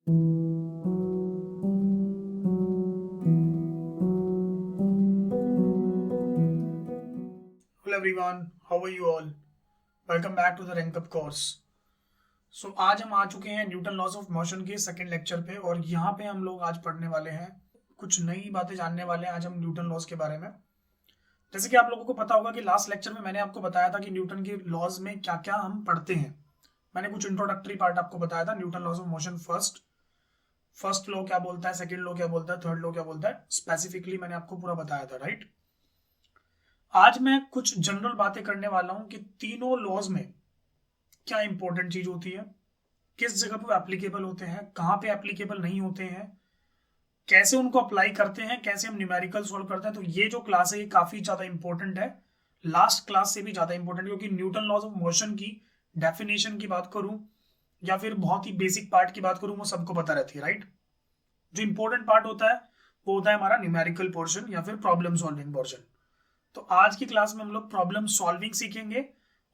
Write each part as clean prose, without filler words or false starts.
Hello everyone, how are you all? Welcome back to the Rank Up course. So आज हम आ चुके हैं Newton laws of motion के second lecture पे और यहाँ पे हम लोग आज पढ़ने वाले हैं, कुछ नई बातें जानने वाले हैं आज हम न्यूटन लॉज के बारे में। जैसे कि आप लोगों को पता होगा कि लास्ट लेक्चर में मैंने आपको बताया था कि न्यूटन के लॉज में क्या क्या हम पढ़ते हैं। मैंने कुछ इंट्रोडक्टरी पार्ट आपको बताया था, Newton laws of motion first law क्या बोलता है, सेकेंड लॉ क्या बोलता है, थर्ड लॉ क्या बोलता है, स्पेसिफिकली मैंने आपको पूरा बताया था, राइट। आज मैं कुछ जनरल बातें करने वाला हूं कि तीनों लॉज में क्या इंपॉर्टेंट चीज होती है, किस जगह पर एप्लीकेबल होते हैं, कहां पे एप्लीकेबल नहीं होते हैं, कैसे उनको अप्लाई करते हैं, कैसे हम न्यूमेरिकल सॉल्व करते हैं। तो ये जो क्लास है ये काफी ज्यादा इंपॉर्टेंट है, लास्ट क्लास से भी ज्यादा इंपॉर्टेंट, क्योंकि न्यूटन लॉज ऑफ मोशन की डेफिनेशन की बात करूं या फिर बहुत ही बेसिक पार्ट की बात करूं वो सबको पता रहती है, राइट। जो इंपॉर्टेंट पार्ट होता है वो होता है हमारा न्यूमेरिकल पोर्शन या फिर प्रॉब्लम सॉल्विंग पोर्शन। तो आज की क्लास में हम लोग प्रॉब्लम सॉल्विंग सीखेंगे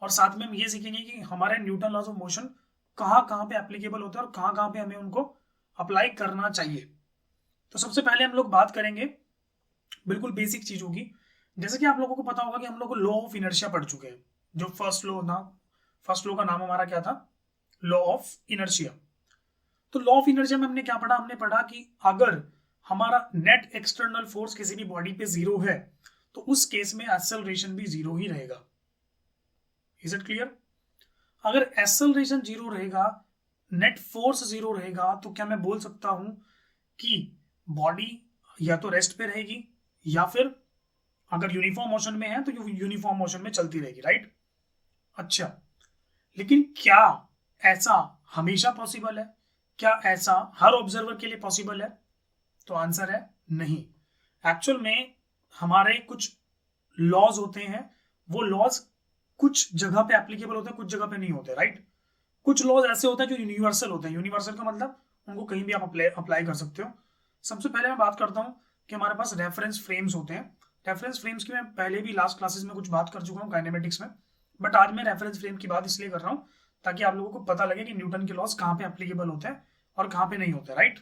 और साथ में हम ये सीखेंगे कि हमारे न्यूटन लॉज ऑफ मोशन कहाँ कहाँ पे एप्लीकेबल होते हैं और कहाँ कहाँ पे हमें उनको अप्लाई करना चाहिए। तो सबसे पहले हम लोग बात करेंगे, बिल्कुल बेसिक चीज होगी, जैसे कि आप लोगों को पता होगा कि हम लोग लॉ ऑफ इनर्शिया पढ़ चुके हैं। जो फर्स्ट लॉ का नाम हमारा क्या था, लॉ ऑफ इनर्शिया। तो लॉ ऑफ इनर्शिया में हमने क्या पढ़ा, हमने पढ़ा कि अगर हमारा नेट एक्सटर्नल फोर्स किसी भी बॉडी पे जीरो है तो उस केस में एक्सेलरेशन भी जीरो ही रहेगा। Is it clear? अगर एक्सेलरेशन जीरो रहेगा, नेट फोर्स जीरो रहेगा, तो क्या मैं बोल सकता हूं कि बॉडी या तो रेस्ट पे रहेगी या फिर अगर यूनिफॉर्म मोशन में है तो यूनिफॉर्म मोशन में चलती रहेगी, राइट। अच्छा, लेकिन क्या ऐसा हमेशा पॉसिबल है? क्या ऐसा हर ऑब्जर्वर के लिए पॉसिबल है? तो आंसर है नहीं। एक्चुअल में हमारे कुछ लॉज होते हैं, वो लॉज कुछ जगह पे एप्लीकेबल होते हैं, कुछ जगह पे नहीं होते, राइट। कुछ लॉज ऐसे होते हैं जो यूनिवर्सल होते हैं। यूनिवर्सल का मतलब उनको कहीं भी आप अप्लाई कर सकते हो। सबसे पहले मैं बात करता हूं कि हमारे पास रेफरेंस फ्रेम्स होते हैं। रेफरेंस फ्रेम्स की मैं पहले भी लास्ट क्लासेस में कुछ बात कर चुका हूँ काइनेमेटिक्स में, बट आज मैं रेफरेंस फ्रेम की बात इसलिए कर रहा हूँ ताकि आप लोगों को पता लगे कि न्यूटन के लॉज कहाँ पे एप्लीकेबल होते हैं और कहाँ पे नहीं होते, राइट।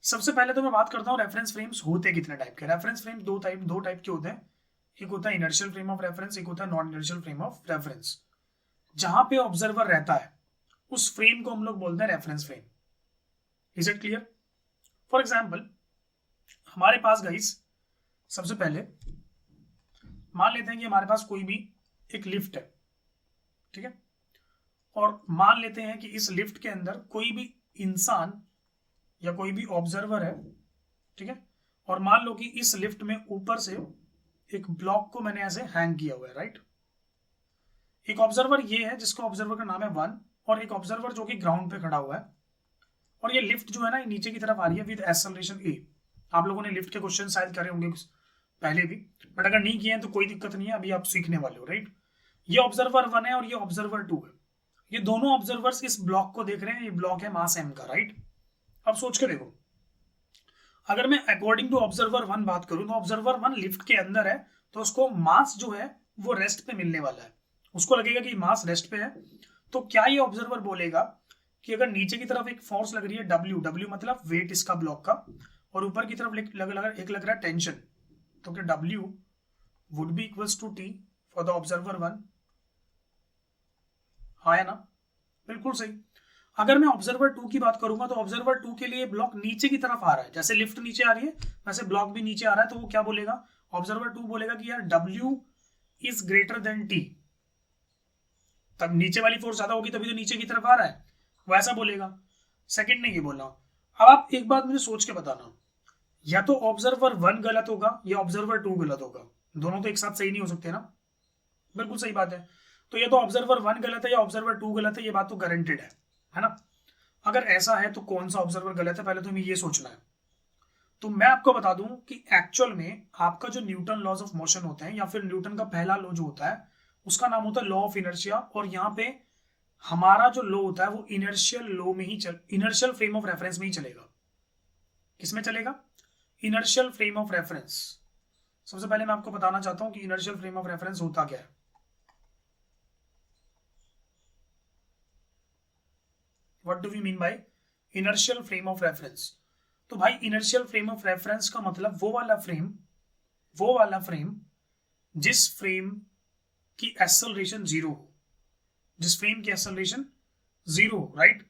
सबसे पहले तो मैं बात करता हूँ रेफरेंस फ्रेम्स होते कितने टाइप के। रेफरेंस फ्रेम दो टाइप के होते हैं, एक होता है इनर्शियल फ्रेम ऑफ रेफरेंस, एक होता है non inertial frame of reference. जहां पे ऑब्जर्वर रहता है उस फ्रेम को हम लोग बोलते हैं reference frame. Is it clear? For example हमारे पास गाइस, सबसे पहले मान लेते हैं कि हमारे पास कोई भी एक लिफ्ट है, ठीक है, और मान लेते हैं कि इस लिफ्ट के अंदर कोई भी इंसान या कोई भी ऑब्जर्वर है, ठीक है, और मान लो कि इस लिफ्ट में ऊपर से एक ब्लॉक को मैंने ऐसे हैंग किया हुआ है, राइट। एक ऑब्जर्वर ये है जिसका ऑब्जर्वर का नाम है 1 और एक ऑब्जर्वर जो कि ग्राउंड पे खड़ा हुआ है, और ये लिफ्ट जो है ना नीचे की तरफ आ रही है विद एक्सेलरेशन ए। आप लोगों ने लिफ्ट के क्वेश्चन शायद करे होंगे पहले भी, बट अगर नहीं किए हैं तो कोई दिक्कत नहीं है, अभी आप सीखने वाले हो, राइट। ये ऑब्जर्वर 1 है और ये ऑब्जर्वर 2 है। ये दोनों ऑब्जर्वर्स इस ब्लॉक को देख रहे हैं, ये ब्लॉक है मास m का, राइट। अब सोच के देखो, अगर मैं अकॉर्डिंग टू ऑब्जर्वर 1 बात करूं तो ऑब्जर्वर 1 लिफ्ट के अंदर है, तो उसको मास जो है वो रेस्ट पे मिलने वाला है, उसको लगेगा कि मास रेस्ट पे है। तो क्या ये ऑब्जर्वर बोलेगा कि अगर नीचे की तरफ एक फोर्स लग रही है W मतलब वेट इसका ब्लॉक का, और ऊपर की तरफ एक लग रहा है टेंशन, तो क्या W would be equals to T for the observer 1? हाँ या ना? बिल्कुल सही। अगर मैं ऑब्जर्वर 2 की बात करूंगा तो ऑब्जर्वर 2 के लिए ब्लॉक नीचे की तरफ आ रहा है, जैसे लिफ्ट नीचे आ रही है वैसे ब्लॉक भी नीचे आ रहा है, तो वो क्या बोलेगा, ऑब्जर्वर 2 बोलेगा कि यार W is greater than T। तब नीचे वाली फोर्स ज्यादा होगी तभी तो नीचे की तरफ आ रहा है, वैसा बोलेगा। सेकंड ने ये बोला। अब आप एक बात मुझे सोच के बताना, या तो ऑब्जर्वर 1 गलत होगा या ऑब्जर्वर 2 गलत होगा, दोनों तो एक साथ सही नहीं हो सकते ना। बिल्कुल सही बात है। तो या तो ऑब्जर्वर 1 गलत है या ऑब्जर्वर 2 गलत है, ये बात तो गारंटेड है ना। अगर ऐसा है तो कौन सा ऑब्जर्वर गलत है, पहले तो हमें ये सोचना है। तो मैं आपको बता दूं कि एक्चुअल में आपका जो न्यूटन लॉज ऑफ मोशन होते हैं या फिर न्यूटन का पहला लॉ जो होता है उसका नाम होता है लॉ ऑफ इनर्शिया, और यहाँ पे हमारा जो लॉ होता है वो इनर्शियल लॉ में ही इनर्शियल फ्रेम ऑफ रेफरेंस में ही चलेगा। किसमें चलेगा? Inertial frame of reference. सबसे पहले मैं आपको बताना चाहता हूं कि इनर्शियल फ्रेम ऑफ रेफरेंस होता क्या है। What do we mean by inertial frame of reference. तो भाई इनर्शियल फ्रेम ऑफ रेफरेंस का मतलब वो वाला फ्रेम जिस फ्रेम की एक्सेलरेशन जीरो हो, जिस फ्रेम की एक्सेलरेशन जीरो हो, राइट।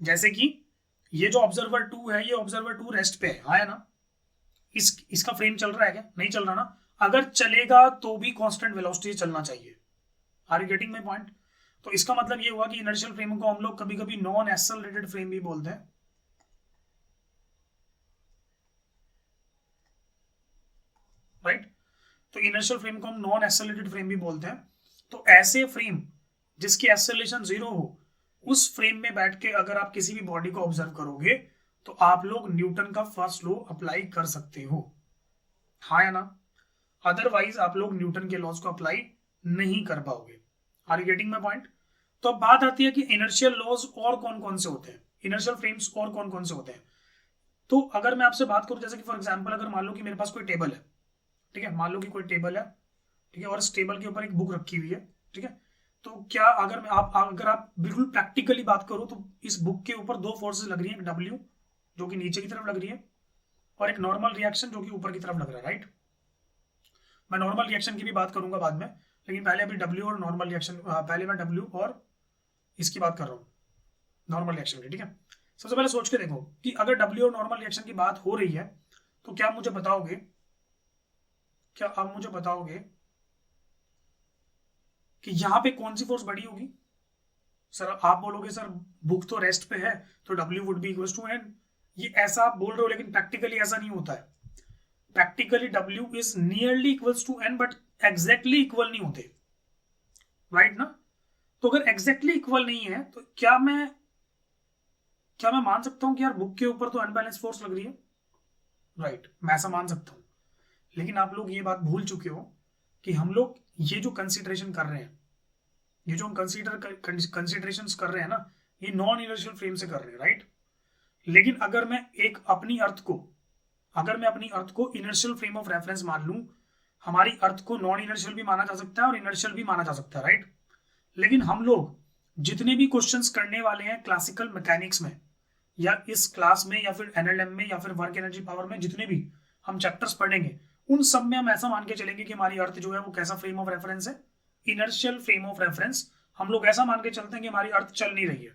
जैसे कि ये जो ऑब्जर्वर 2 है, ये ऑब्जर्वर 2 रेस्ट पे है ना, इसका फ्रेम चल रहा है क्या? नहीं चल रहा ना। अगर चलेगा तो भी कांस्टेंट वेलोसिटी से चलना चाहिए। Are you getting my point? तो इसका मतलब ये हुआ कि इनर्शियल फ्रेम को हम लोग कभी कभी नॉन एक्सेलरेटेड फ्रेम भी बोलते हैं, राइट। तो इनर्शियल फ्रेम को हम नॉन एक्सेलरेटेड फ्रेम भी बोलते हैं। तो ऐसे फ्रेम जिसकी एक्सेलरेशन जीरो हो, उस फ्रेम में बैठ के अगर आप किसी भी बॉडी को ऑब्जर्व करोगे तो आप लोग न्यूटन का फर्स्ट लॉ अप्लाई कर सकते हो, हाँ या ना। अदरवाइज आप लोग न्यूटन के लॉज को अप्लाई नहीं कर पाओगे। Are you getting my point? तो अब बात आती है कि इनर्शियल लॉज और कौन कौन से होते हैं, इनर्शियल फ्रेम्स और कौन कौन से होते हैं। तो अगर मैं आपसे बात करूं, जैसे कि फॉर एग्जांपल अगर मान लो कि मेरे पास कोई टेबल है, ठीक है, मान लो कि कोई टेबल है, ठीक है, और इस टेबल के ऊपर एक बुक रखी हुई है, ठीक है। तो क्या अगर आप बिल्कुल प्रैक्टिकली बात करो तो इस बुक के ऊपर दो फोर्सेस लग रही है, डब्ल्यू जो कि नीचे की तरफ लग रही है और एक नॉर्मल रिएक्शन जो कि ऊपर की तरफ लग रहा है, राइट। मैं नॉर्मल रिएक्शन की भी बात करूंगा बाद में, लेकिन पहले अभी डब्ल्यू और नॉर्मल रिएक्शन, पहले मैं डब्ल्यू और इसकी बात कर रहा हूँ, नॉर्मल रिएक्शन की, ठीक है। सबसे पहले सोच के देखो कि अगर डब्ल्यू और नॉर्मल रिएक्शन की बात हो रही है तो क्या आप मुझे बताओगे कि यहां पे कौन सी फोर्स बड़ी होगी? सर आप बोलोगे सर बुक तो रेस्ट पे है तो W would be equal to N. ये ऐसा आप बोल रहे हो, लेकिन प्रैक्टिकली ऐसा नहीं होता है। Practically W is nearly equals to N, but exactly equal नहीं होते, राइट ना। तो अगर एग्जैक्टली इक्वल नहीं है तो क्या मैं मान सकता हूं कि यार बुक के ऊपर तो अनबैलेंस फोर्स लग रही है, राइट, मैं ऐसा मान सकता हूं। लेकिन आप लोग ये बात भूल चुके हो कि हम लोग ये जो कंसिडरेशन कर रहे हैं, ये जो हम कंसिडरेशंस कर रहे हैं ना, ये नॉन इनर्शियल फ्रेम से कर रहे हैं, राइट। लेकिन अगर मैं अपनी अर्थ को इनर्शियल फ्रेम ऑफ रेफरेंस मान लूं, हमारी अर्थ को नॉन इनर्शियल भी माना जा सकता है और इनर्शियल भी माना जा सकता है, राइट। लेकिन हम लोग जितने भी क्वेश्चंस करने वाले हैं क्लासिकल मैकेनिक्स में या इस क्लास में या फिर एनएलएम में या फिर वर्क एनर्जी पावर में, जितने भी हम चैप्टर्स पढ़ेंगे उन सब में हम ऐसा मान के चलेंगे कि हमारी अर्थ जो है वो कैसा फ्रेम ऑफ रेफरेंस है, इनर्शियल फ्रेम ऑफ रेफरेंस। हम लोग ऐसा मान के चलते हैं कि हमारी अर्थ चल नहीं रही है,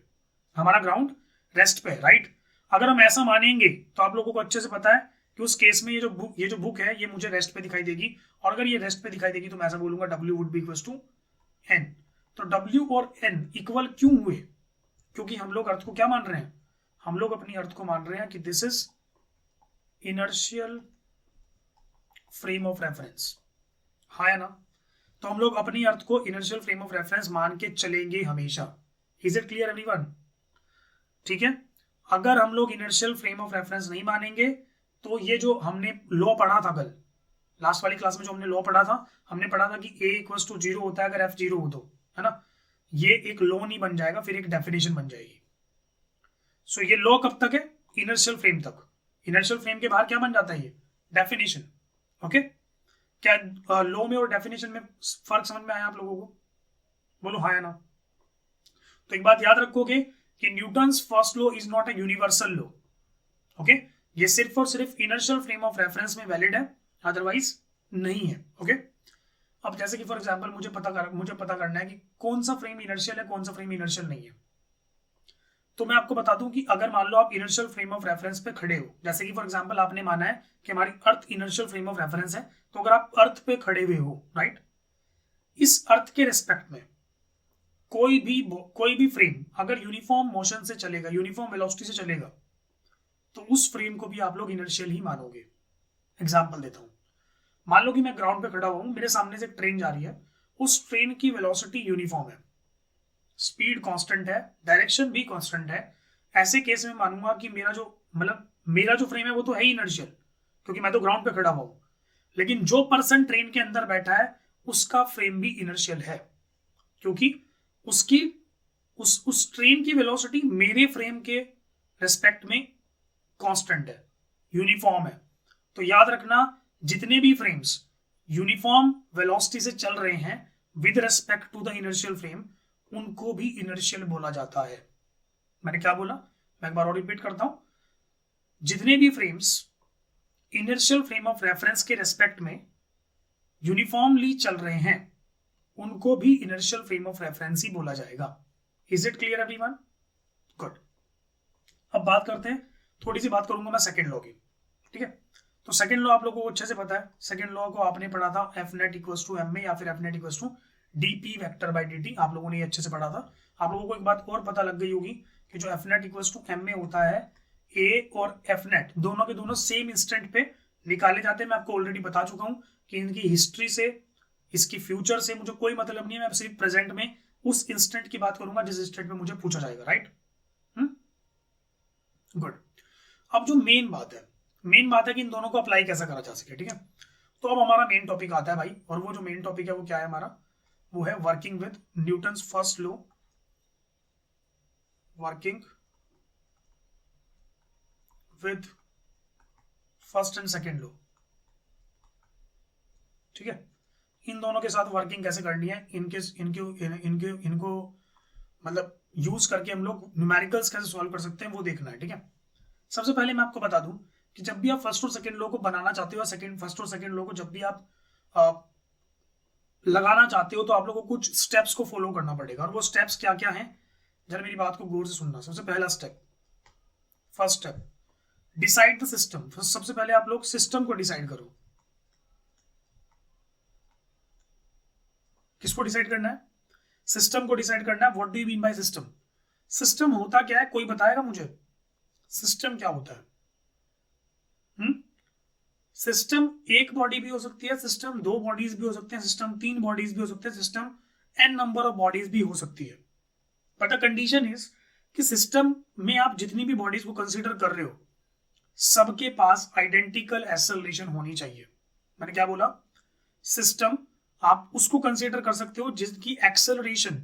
हमारा ग्राउंड रेस्ट पे है, राइट। अगर हम ऐसा मानेंगे तो आप लोगों को अच्छे से पता है कि उस केस में ये जो बुक है ये मुझे रेस्ट पे दिखाई देगी, और अगर ये रेस्ट पे दिखाई देगी तो मैं ऐसा बोलूंगा W would be equal to N. तो W और N इक्वल क्यों हुए? क्योंकि हम लोग अर्थ को क्या मान रहे हैं, हम लोग अपनी अर्थ को मान रहे हैं कि this is inertial frame of reference, हाँ या ना। तो हम लोग अपनी अर्थ को इनर्शियल फ्रेम ऑफ रेफरेंस मान के चलेंगे हमेशा। Is it clear everyone? ठीक है। अगर हम लोग इनर्शियल फ्रेम ऑफ रेफरेंस नहीं मानेंगे तो ये जो हमने लॉ पढ़ा था कल लास्ट वाली क्लास में, जो हमने लॉ पढ़ा था, हमने पढ़ा था कि A इक्वल्स टू 0 होता है अगर F 0 हो तो, है ना। ये एक लॉ नहीं बन जाएगा, फिर एक डेफिनेशन बन जाएगी। सो ये लॉ कब तक है? इनर्शियल फ्रेम तक। इनर्शियल फ्रेम के बाहर क्या बन जाता है? ये डेफिनेशन। ओके, क्या लॉ में और डेफिनेशन में फर्क समझ में आया आप लोगों को? बोलो हाँ या ना। तो एक बात याद रखोगे कि Newton's first law is not a universal law. Okay, ये सिर्फ और सिर्फ इनर्शियल फ्रेम ऑफ रेफरेंस में वैलिड है, अदरवाइज नहीं है। ओके, अब जैसे कि फॉर एग्जांपल मुझे पता करना है कि कौन सा फ्रेम इनर्शियल है, कौन सा फ्रेम इनर्शियल नहीं है। तो मैं आपको बता दूं कि अगर मान लो आप इनर्शियल फ्रेम ऑफ रेफरेंस पे खड़े हो, जैसे कि फॉर एग्जांपल आपने माना है कि हमारी अर्थ इनर्शियल फ्रेम ऑफ रेफरेंस है, तो अगर आप अर्थ पे खड़े हुए हो, राइट, इस अर्थ के रिस्पेक्ट में कोई भी फ्रेम अगर यूनिफॉर्म मोशन से चलेगा, यूनिफॉर्म वेलोसिटी से चलेगा, तो उस फ्रेम को भी आप लोग इनर्शियल ही मानोगे। एग्जाम्पल देता हूं, मान लो कि मैं ग्राउंड पे खड़ा हुआ हूं, मेरे सामने से एक ट्रेन जा रही है, उस ट्रेन की वेलोसिटी यूनिफॉर्म है, स्पीड कांस्टेंट है, डायरेक्शन भी कांस्टेंट है। ऐसे केस में मानूंगा कि मेरा जो फ्रेम है वो तो है ही इनर्शियल, क्योंकि मैं तो ग्राउंड पे खड़ा हुआ हूं। लेकिन जो पर्सन ट्रेन के अंदर बैठा है उसका फ्रेम भी इनर्शियल है, क्योंकि उसकी उस ट्रेन की वेलोसिटी मेरे फ्रेम के रिस्पेक्ट में कांस्टेंट है, यूनिफॉर्म है। तो याद रखना, जितने भी फ्रेम्स यूनिफॉर्म वेलोसिटी से चल रहे हैं with respect to the inertial frame, उनको भी इनर्शियल बोला जाता है। मैंने क्या बोला? मैं एक बार और रिपीट करता हूं, जितने भी frames inertial frame of reference के रेस्पेक्ट में यूनिफॉर्मली चल रहे हैं उनको भी इनर्शियल फ्रेम ऑफ रेफरेंस ही बोला जाएगा। Is it clear everyone? Good. अब बात करते हैं, थोड़ी सी बात करूंगा मैं सेकंड लॉ की, ठीक है। तो सेकंड लॉ आप लोगों को अच्छे से पता है, सेकंड लॉ को आपने पढ़ा था F net equals to M A या फिर F net equals to DP vector by DT, आप लोगों ने ये अच्छे से पढ़ा था। आप लोगों को एक बात और पता लग गई होगी कि जो F net equals to M A होता है, ए और एफ नेट दोनों के दोनों सेम इंस्टेंट पे निकाले जाते हैं। मैं आपको ऑलरेडी बता चुका हूं कि इनकी हिस्ट्री से, इसकी फ्यूचर से मुझे कोई मतलब नहीं है, मैं सिर्फ प्रेजेंट में उस इंस्टेंट की बात करूंगा जिस इंस्टेंट में मुझे पूछा जाएगा, राइट? गुड। अब जो मेन बात है कि इन दोनों को अप्लाई कैसा करा जा सके, ठीक है। तो अब हमारा मेन टॉपिक आता है भाई, और वो जो मेन टॉपिक है वो क्या है हमारा, वो है working with Newton's first law, working with first and second law, ठीक है। इन दोनों के साथ वर्किंग कैसे करनी है, इनको मतलब यूज करके हम लोग न्यूमेरिकल्स कैसे सॉल्व कर सकते हैं वो देखना है, ठीक है। सबसे पहले मैं आपको बता दूं कि जब भी आप फर्स्ट और सेकंड लॉ को बनाना चाहते हो, फर्स्ट और सेकंड लॉ को जब भी आप लगाना चाहते हो तो आप लोगों को कुछ स्टेप्स को फॉलो करना पड़ेगा, और वो स्टेप्स क्या क्या हैं जरा मेरी बात को गौर से सुनना। सबसे पहला step, first step, decide the system. सबसे पहले आप लोग सिस्टम को डिसाइड करो। किसको डिसाइड करना है? सिस्टम को डिसाइड करना है। What do you mean by system? System होता क्या है, कोई बताएगा मुझे? सिस्टम क्या होता है? सिस्टम एक बॉडी भी हो सकती है, सिस्टम दो बॉडीज भी हो सकते हैं, सिस्टम तीन बॉडीज भी हो सकते हैं, system N number of bodies भी हो सकती है। बट द कंडीशन इज कि सिस्टम में आप जितनी भी बॉडीज को कंसीडर कर रहे हो सबके पास आइडेंटिकल एक्सेलरेशन होनी चाहिए। मैंने क्या बोला? सिस्टम आप उसको कंसीडर कर सकते हो जिसकी एक्सेलरेशन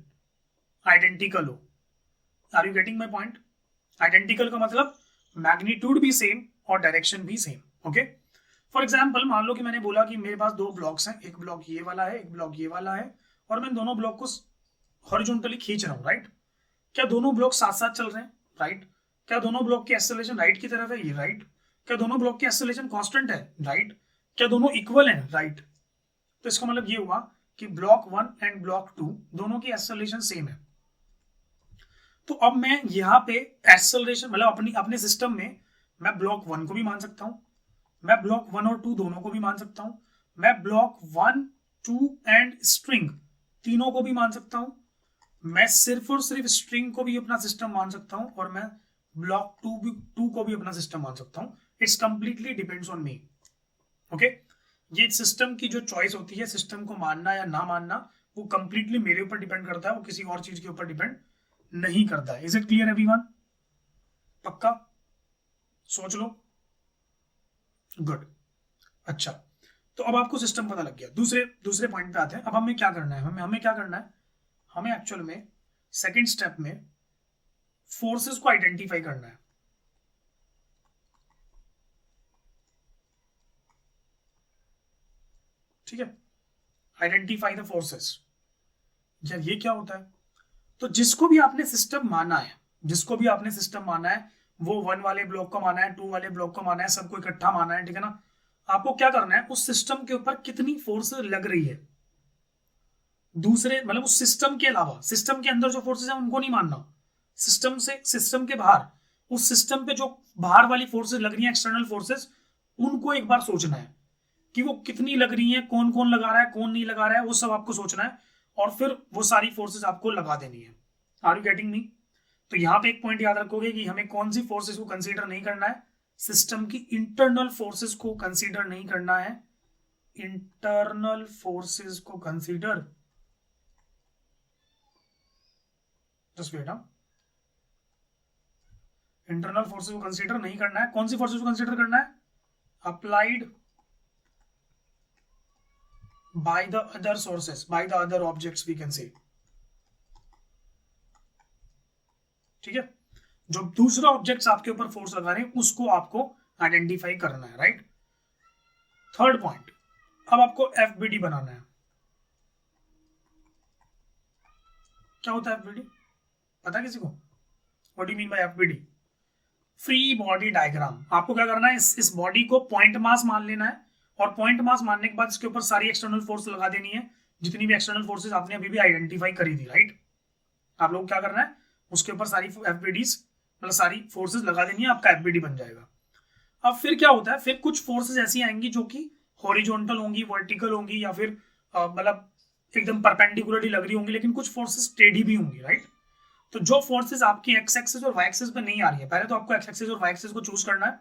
आइडेंटिकल हो। Are you getting my point? Identical का मतलब मैग्नीट्यूड भी सेम और डायरेक्शन भी सेम, ओके। फॉर एग्जाम्पल मान लो कि मैंने बोला कि मेरे पास दो ब्लॉक्स हैं, एक ब्लॉक ये वाला है, एक ब्लॉक ये वाला है, और मैं दोनों ब्लॉक को हॉरिजॉन्टली खींच रहा हूं, राइट? क्या दोनों ब्लॉक साथ साथ चल रहे हैं? राइट। क्या दोनों ब्लॉक की एक्सेलरेशन राइट की तरफ है? ये राइट। क्या दोनों ब्लॉक की एक्सेलरेशन कांस्टेंट है? राइट। क्या दोनों इक्वल हैं? राइट। तो इसका मतलब ये हुआ कि ब्लॉक 1 एंड ब्लॉक 2 दोनों की एक्सेलरेशन सेम है। तो अब मैं यहां पे एक्सेलरेशन मतलब अपने सिस्टम में मैं ब्लॉक 1 को भी मान सकता हूं, मैं ब्लॉक 1 और 2 दोनों को भी मान सकता हूं, मैं ब्लॉक 1, 2 एंड स्ट्रिंग तीनों को भी मान सकता हूं, मैं सिर्फ और सिर्फ स्ट्रिंग को भी अपना सिस्टम मान सकता हूं, और मैं ब्लॉक 2 को भी अपना सिस्टम मान सकता हूं। It's completely depends on me, okay. ये सिस्टम की जो चॉइस होती है, सिस्टम को मानना या ना मानना, वो कंप्लीटली मेरे ऊपर डिपेंड करता है, वो किसी और चीज के ऊपर डिपेंड नहीं करता है। Is it clear everyone? पक्का? सोच लो। गुड। अच्छा, तो अब आपको सिस्टम पता लग गया। दूसरे पॉइंट पे आते हैं। अब हमें क्या करना है? हमें क्या करना है? हमें एक्चुअल में सेकंड स्टेप में फोर्सेस को आइडेंटिफाई करना है, ठीक है। Identify the forces. यार ये क्या होता है? तो जिसको भी आपने सिस्टम माना है, वो 1 वाले ब्लॉक को माना है, 2 वाले ब्लॉक को माना है, सबको इकट्ठा माना है, ठीक है ना। आपको क्या करना है? उस सिस्टम के ऊपर कितनी फोर्स लग रही है, दूसरे मतलब उस सिस्टम के अलावा, सिस्टम के अंदर जो फोर्सेस है उनको नहीं मानना, सिस्टम के बाहर, उस सिस्टम पे जो बाहर वाली फोर्सेस लग रही है, एक्सटर्नल फोर्सेस, उनको एक बार सोचना है कि वो कितनी लग रही है, कौन कौन लगा रहा है, कौन नहीं लगा रहा है, वो सब आपको सोचना है, और फिर वो सारी फोर्सेस आपको लगा देनी है। Are you getting me? तो यहां पे एक पॉइंट याद रखोगे कि हमें कौन सी फोर्सेस को कंसीडर नहीं करना है? सिस्टम की इंटरनल फोर्सेस को कंसीडर नहीं करना है, इंटरनल फोर्सेस को consider, just wait, internal forces को कंसीडर नहीं करना है। कौन सी फोर्सेस को कंसीडर करना है? Applied by the other sources, by the other objects we can say, ठीक है। जो दूसरा ऑब्जेक्ट्स आपके ऊपर फोर्स लगा रहे हैं उसको आपको आइडेंटिफाई करना है, राइट। थर्ड पॉइंट, अब आपको एफबीडी बनाना है। क्या होता है एफबीडी? पता किसी को? What do you mean by FBD? Free body diagram. आपको क्या करना है, इस बॉडी को पॉइंट मास मान लेना है और पॉइंट मास मानने के बाद इसके ऊपर सारी एक्सटर्नल फोर्स लगा देनी है, जितनी भी एक्सटर्नल फोर्सेस आपने अभी भी आइडेंटिफाई करी थी, राइट। आप लोग क्या करना है, उसके ऊपर सारी एफबीडीज मतलब सारी फोर्सेस लगा देनी है, आपका एफबीडी बन जाएगा। अब फिर क्या होता है, फिर कुछ फोर्सेस ऐसी आएंगी जो कि हॉरिजॉन्टल होंगी, वर्टिकल होंगी, या फिर मतलब एकदम परपेंडिकुलरली लग रही होंगी, लेकिन कुछ फोर्सेस टेढ़ी भी होंगी, राइट। तो जो फोर्सेस आपकी एक्स एक्सिस और वाई एक्सिस पे नहीं आ रही है, पहले तो आपको एक्स एक्सिस और वाई एक्सिस को चूज करना है।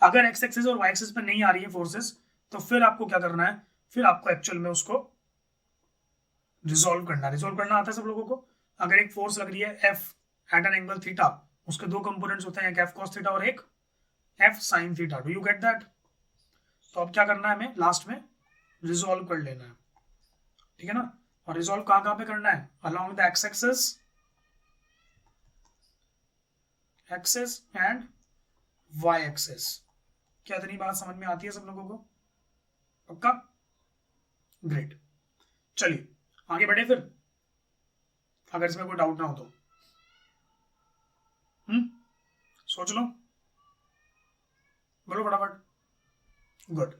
अगर एक्स एक्सिस और वाई एक्सिस पे नहीं आ रही है फोर्सेस, तो फिर आपको क्या करना है, फिर आपको एक्चुअल में उसको रिजोल्व करना है। रिजोल्व करना आता है सब लोगों को। अगर एक फोर्स लग रही है F at an angle theta, उसके दो कंपोनेंट्स होते हैं, एक एफ कॉस थीटा और एक F sine theta. Do you get that? तो अब क्या करना है, हमें लास्ट में रिजोल्व कर लेना है, ठीक है ना। और रिजोल्व कहां पे करना है, along the X axis and Y axis. क्या इतनी बात समझ में आती है सब लोगों को? पक्का? ग्रेट। चलिए आगे बढ़े फिर, अगर इसमें कोई डाउट ना हो तो। सोच लो, बोलो फटाफट। गुड,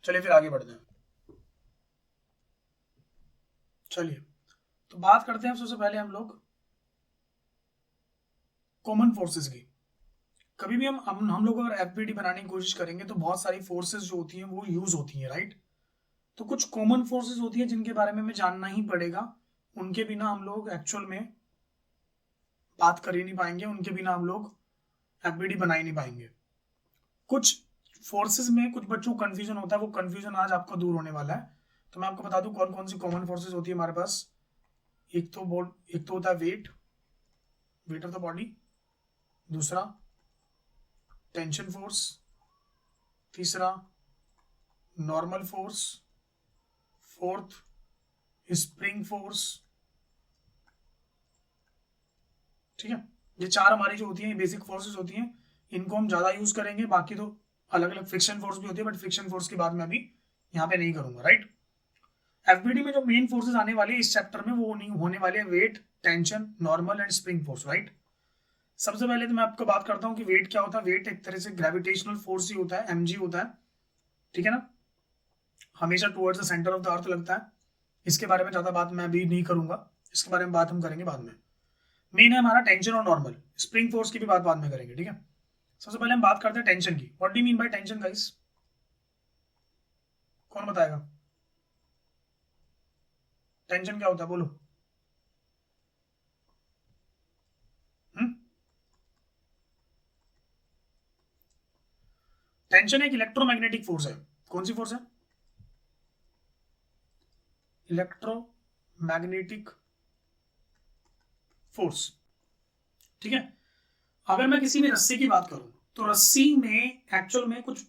चलिए फिर आगे बढ़ते हैं। चलिए तो बात करते हैं सबसे पहले हम लोग कॉमन फोर्सेस की। कभी भी हम लोग अगर एफबीडी बनाने की कोशिश करेंगे तो बहुत सारी फोर्सेस जो होती हैं वो यूज होती हैं, राइट। तो कुछ कॉमन फोर्सेस होती हैं जिनके बारे में हमें जानना ही पड़ेगा, उनके बिना हम लोग एक्चुअल में बात कर ही नहीं पाएंगे, उनके बिना हम लोग एफबीडी बना ही नहीं पाएंगे। कुछ फोर्सेस में कुछ बच्चों को कंफ्यूजन होता है, वो कंफ्यूजन आज आपका दूर होने वाला है। तो मैं आपको बता दूं कौन कौन सी कॉमन फोर्सेस होती है हमारे पास। एक तो होता है वेट ऑफ द बॉडी, दूसरा टेंशन फोर्स, तीसरा normal force, fourth spring force, ठीक है। ये चार हमारी जो होती हैं बेसिक फोर्सेस होती हैं, इनको हम ज्यादा यूज करेंगे। बाकी तो अलग अलग फ्रिक्शन फोर्स भी होती है, बट फ्रिक्शन फोर्स की बात मैं अभी यहाँ पे नहीं करूंगा, राइट। एफबीडी में जो मेन फोर्सेस आने वाले इस चैप्टर में वो नहीं होने वाले weight, tension, normal and spring force, right. सबसे पहले तो मैं आपको बात करता हूँ कि वेट क्या होता है। वेट एक तरह से ग्रेविटेशनल फोर्स ही होता है, एमजी होता है, ठीक है ना। हमेशा towards the centre of the earth लगता है। इसके बारे में ज्यादा बात मैं अभी नहीं करूंगा, इसके बारे में बात हम करेंगे बाद में। मेन है हमारा टेंशन और नॉर्मल। स्प्रिंग फोर्स की भी बात बाद में करेंगे, ठीक है। सबसे पहले हम बात करते हैं टेंशन की। What do you mean by tension guys? कौन बताएगा टेंशन क्या होता है, बोलो। टेंशन एक इलेक्ट्रोमैग्नेटिक फोर्स है। कौन सी फोर्स है? इलेक्ट्रोमैग्नेटिक फोर्स, ठीक है। अगर मैं किसी भी रस्सी की बात करूं तो रस्सी में एक्चुअल में कुछ,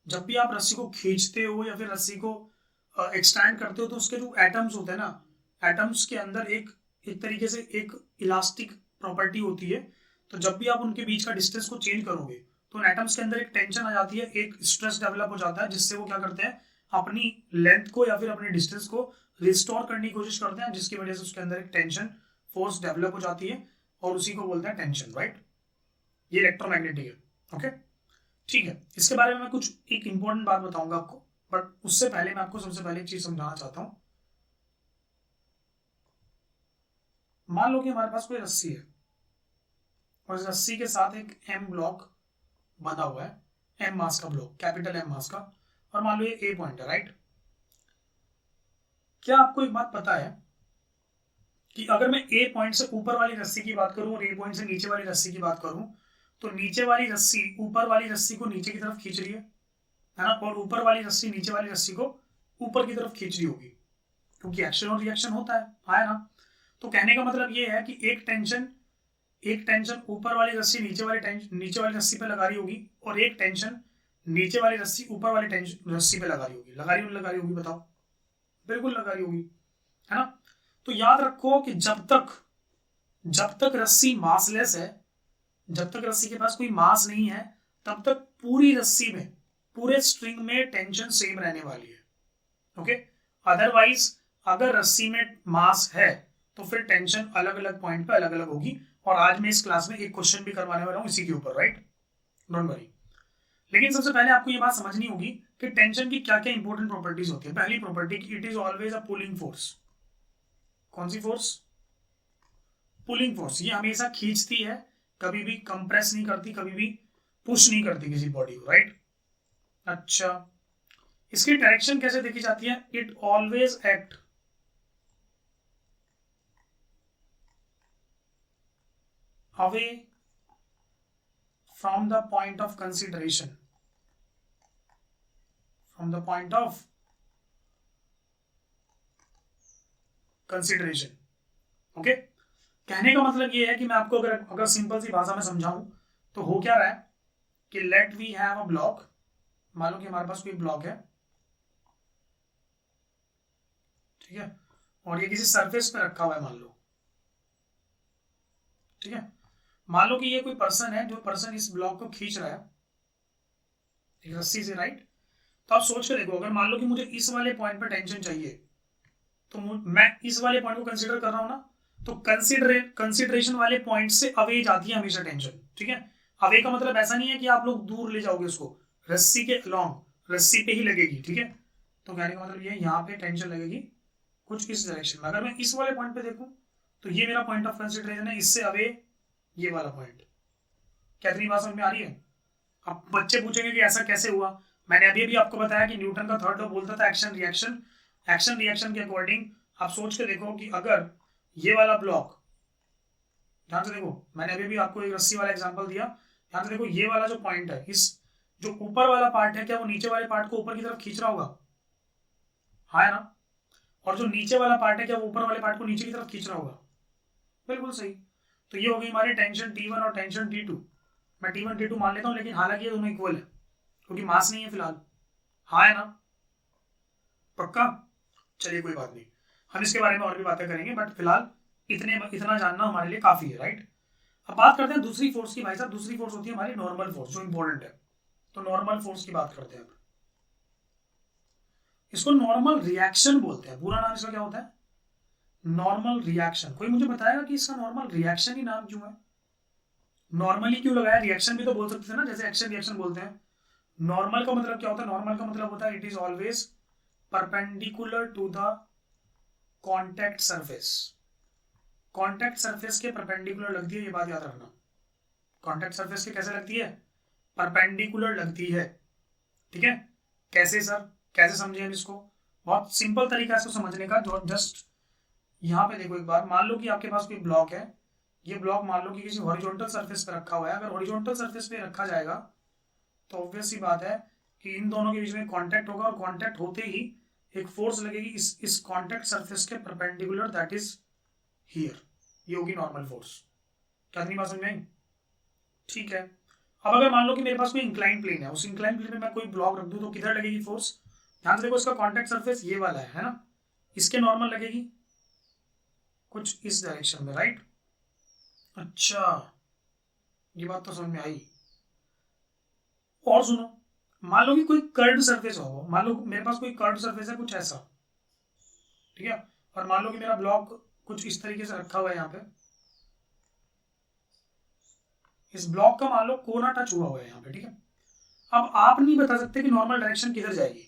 जब भी आप रस्सी को खींचते हो या फिर रस्सी को एक्सटेंड करते हो तो उसके जो एटम्स होते हैं ना, एटम्स के अंदर एक तरीके से एक इलास्टिक प्रॉपर्टी होती है। तो जब भी आप उनके बीच का डिस्टेंस को चेंज करोगे तो उन एटम्स के अंदर एक टेंशन आ जाती है, एक स्ट्रेस डेवलप हो जाता है, जिससे वो क्या करते हैं, अपनी लेंथ को या फिर अपने डिस्टेंस को रिस्टोर करने की कोशिश करते हैं, जिसकी वजह से उसके अंदर एक टेंशन फोर्स डेवलप हो जाती है और उसी को बोलते हैं टेंशन, राइट। ये इलेक्ट्रोमैग्नेटिक है, ओके, ठीक है। इसके बारे में मैं कुछ एक इंपॉर्टेंट बात बताऊंगा आपको, बट उससे पहले मैं आपको सबसे पहले एक चीज समझाना चाहता हूं। मान लो कि हमारे पास कोई रस्सी है और इस रस्सी के साथ एक एम ब्लॉक बंधा हुआ है, एम मास का ब्लॉक, कैपिटल एम मास का, और मान लो ये ए पॉइंट है, राइट। क्या आपको एक बात पता है कि अगर मैं ए पॉइंट से ऊपर वाली रस्सी की बात करूं और ए पॉइंट से नीचे वाली रस्सी की बात करूं तो नीचे वाली रस्सी ऊपर वाली रस्सी को नीचे की तरफ खींच रही है ना, और ऊपर वाली रस्सी नीचे वाली रस्सी को ऊपर की तरफ खींच रही होगी, क्योंकि एक्शन और रिएक्शन होता है ना। तो कहने का मतलब ये है कि एक टेंशन ऊपर वाली रस्सी नीचे वाली रस्सी पे लगा रही होगी और एक टेंशन नीचे वाली रस्सी ऊपर वाली रस्सी पे लगा रही होगी। लगा रही होगी बताओ? बिल्कुल लगा रही होगी, है ना। तो याद रखो कि जब तक रस्सी मासलेस है, जब तक रस्सी के पास कोई मास नहीं है, तब तक पूरी रस्सी में, पूरे स्ट्रिंग में टेंशन सेम रहने वाली है, ओके। अदरवाइज अगर रस्सी में मास है तो फिर टेंशन अलग अलग पॉइंट पे अलग अलग होगी, और आज मैं इस क्लास में एक क्वेश्चन भी करवाने वाला हूँ इसी के ऊपर, राइट, डोंट वरी। लेकिन सबसे पहले आपको ये बात समझनी होगी कि टेंशन की क्या क्या इंपॉर्टेंट प्रॉपर्टीज होती है। पहली प्रॉपर्टी की it is always a pulling force. कौन सी फोर्स? Pulling force. ये हमेशा खींचती है, कभी भी कंप्रेस नहीं करती, कभी भी पुश नहीं करती किसी बॉडी को, राइट। अच्छा, इसकी डायरेक्शन कैसे देखी जाती है? It always act away from the point of consideration, from the point of consideration. Okay, कहने का मतलब ये है कि मैं आपको अगर सिंपल सी भाषा में समझाऊं तो हो क्या रहा है कि let we have a block. मान लो कि हमारे पास कोई ब्लॉक है, ठीक है, और ये किसी सरफेस पे रखा हुआ है, मान लो, ठीक है। मान लो कि ये कोई पर्सन है, जो पर्सन इस ब्लॉक को खींच रहा है एक रस्सी से, राइट। तो आप सोच के देखो, अगर मान लो कि मुझे इस वाले पॉइंट पे टेंशन चाहिए, तो मैं इस वाले पॉइंट को कंसीडर कर रहा हूं ना, तो कंसिडरेशन वाले पॉइंट से अवे जाती है हमेशा टेंशन, ठीक है। अवे का मतलब ऐसा नहीं है कि आप लोग दूर ले जाओगे उसको, रस्सी के अलोंग, रस्सी पे ही लगेगी, ठीक है। तो कहने का मतलब ये यहाँ पे टेंशन लगेगी कुछ इस डायरेक्शन में। अगर मैं इस वाले पॉइंट पे देखूं तो ये मेरा पॉइंट ऑफ कंसिडरेशन है, इससे अवे ये वाला पॉइंट। क्या इतनी बात समझ में आ रही है? अब बच्चे पूछेंगे कि ऐसा कैसे हुआ। मैंने अभी अभी आपको बताया कि न्यूटन का थर्ड लॉ बोलता था एक्शन रिएक्शन। एक्शन रिएक्शन के अकॉर्डिंग आप सोच के देखो कि अगर ये वाला ब्लॉक, ध्यान से देखो, मैंने अभी भी आपको एक रस्सी वाला एग्जांपल दिया, ध्यान से देखो, ये वाला जो पॉइंट है, इस जो ऊपर वाला पार्ट है, क्या वो नीचे वाले पार्ट को ऊपर की तरफ खींच रहा होगा? हाँ है ना। और जो नीचे वाला पार्ट है, क्या वो ऊपर वाले पार्ट को नीचे की तरफ खींच रहा होगा? बिल्कुल सही। तो ये हो गई हमारी टेंशन T1 और टेंशन T2। मैं T1 T2 मान लेता हूं, लेकिन हालांकि ये दोनों इक्वल है क्योंकि मास नहीं है फिलहाल। हाँ है ना, पक्का। चलिए कोई बात नहीं, हम इसके बारे में और भी बातें करेंगे, बट फिलहाल इतना जानना हमारे लिए काफी है, राइट। अब बात करते हैं दूसरी फोर्स की। भाई साहब, दूसरी फोर्स होती है हमारी नॉर्मल फोर्स, जो इंपॉर्टेंट है। तो नॉर्मल फोर्स की बात करते हैं। इसको नॉर्मल रिएक्शन बोलते हैं। पूरा नाम इसका क्या होता है? Normal reaction. कोई मुझे बताएगा कि इसका नॉर्मल रिएक्शन ही नाम क्यों है? नॉर्मली क्यों लगाया? रिएक्शन भी तो बोल सकते थे ना, जैसे एक्शन रिएक्शन बोलते हैं। नॉर्मल का मतलब क्या होता है? नॉर्मल का मतलब होता है it is always perpendicular to the contact surface. Contact surface के परपेंडिकुलर लगती है, ये बात याद रखना। कॉन्टेक्ट सरफेस के कैसे लगती है? परपेंडिकुलर लगती है, ठीक है। कैसे सर, कैसे समझे हम इसको? बहुत सिंपल तरीका है इसको समझने का। जो जस्ट यहाँ पे देखो एक बार, मान लो कि आपके पास कोई ब्लॉक है। ये ब्लॉक मान लो कि किसी हॉरिजॉन्टल सरफेस पे रखा हुआ है। अगर हॉरिजॉन्टल सरफेस पे रखा जाएगा तो ऑब्वियस सी बात है कि इन दोनों के बीच में कांटेक्ट होगा, और कांटेक्ट होते ही एक फोर्स लगेगी इस कांटेक्ट सरफेस के परपेंडिकुलर, दैट इज हियर। ये होगी नॉर्मल फोर्स। क्या इतनी बात समझ में आई? ठीक है। अब अगर मान लो कि मेरे पास कोई इंक्लाइन प्लेन है, उस इंक्लाइन प्लेन में मैं कोई ब्लॉक रख दूं तो किधर लगेगी फोर्स? ध्यान से देखो, इसका कांटेक्ट सरफेस ये वाला है ना, इसके नॉर्मल लगेगी कुछ इस डायरेक्शन में, राइट। अच्छा, ये बात तो समझ में आई। और सुनो, मान लो कि कोई कर्व्ड सरफेस हो, मान लो मेरे पास कोई कर्व्ड सरफेस है कुछ ऐसा, ठीक है। और मान लो कि मेरा ब्लॉक कुछ इस तरीके से रखा हुआ है यहाँ पे। इस ब्लॉक का मान लो कोना टच हुआ हुआ है यहाँ पे, ठीक है। अब आप नहीं बता सकते कि नॉर्मल डायरेक्शन किधर जाएगी,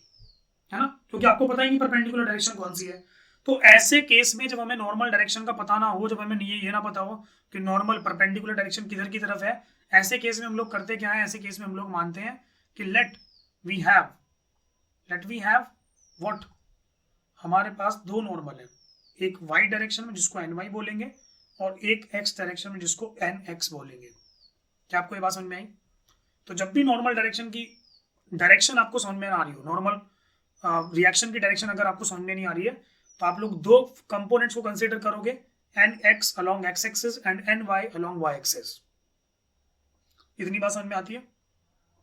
है ना, क्योंकि आपको पता ही नहीं परपेंडिकुलर डायरेक्शन कौन सी है। तो ऐसे केस में जब हमें नॉर्मल डायरेक्शन का पता ना हो, जब हमें ये ना पता हो कि नॉर्मल परपेंडिकुलर डायरेक्शन किधर की तरफ है, ऐसे केस में हम लोग करते क्या है? ऐसे केस में हम लोग मानते हैं कि लेट वी हैव व्हाट, हमारे पास दो नॉर्मल है, एक वाई डायरेक्शन में जिसको एन वाई बोलेंगे, और एक एक्स डायरेक्शन में जिसको एन एक्स बोलेंगे। क्या आपको ये बात समझ में आई? तो जब भी नॉर्मल डायरेक्शन की डायरेक्शन आपको समझ में ना आ रही हो, नॉर्मल रिएक्शन की डायरेक्शन अगर आपको समझ में नहीं आ रही है, तो आप लोग दो कंपोनेंट्स को कंसीडर करोगे, N X along X axis and N Y along Y axis. इतनी बात समझ में आती है?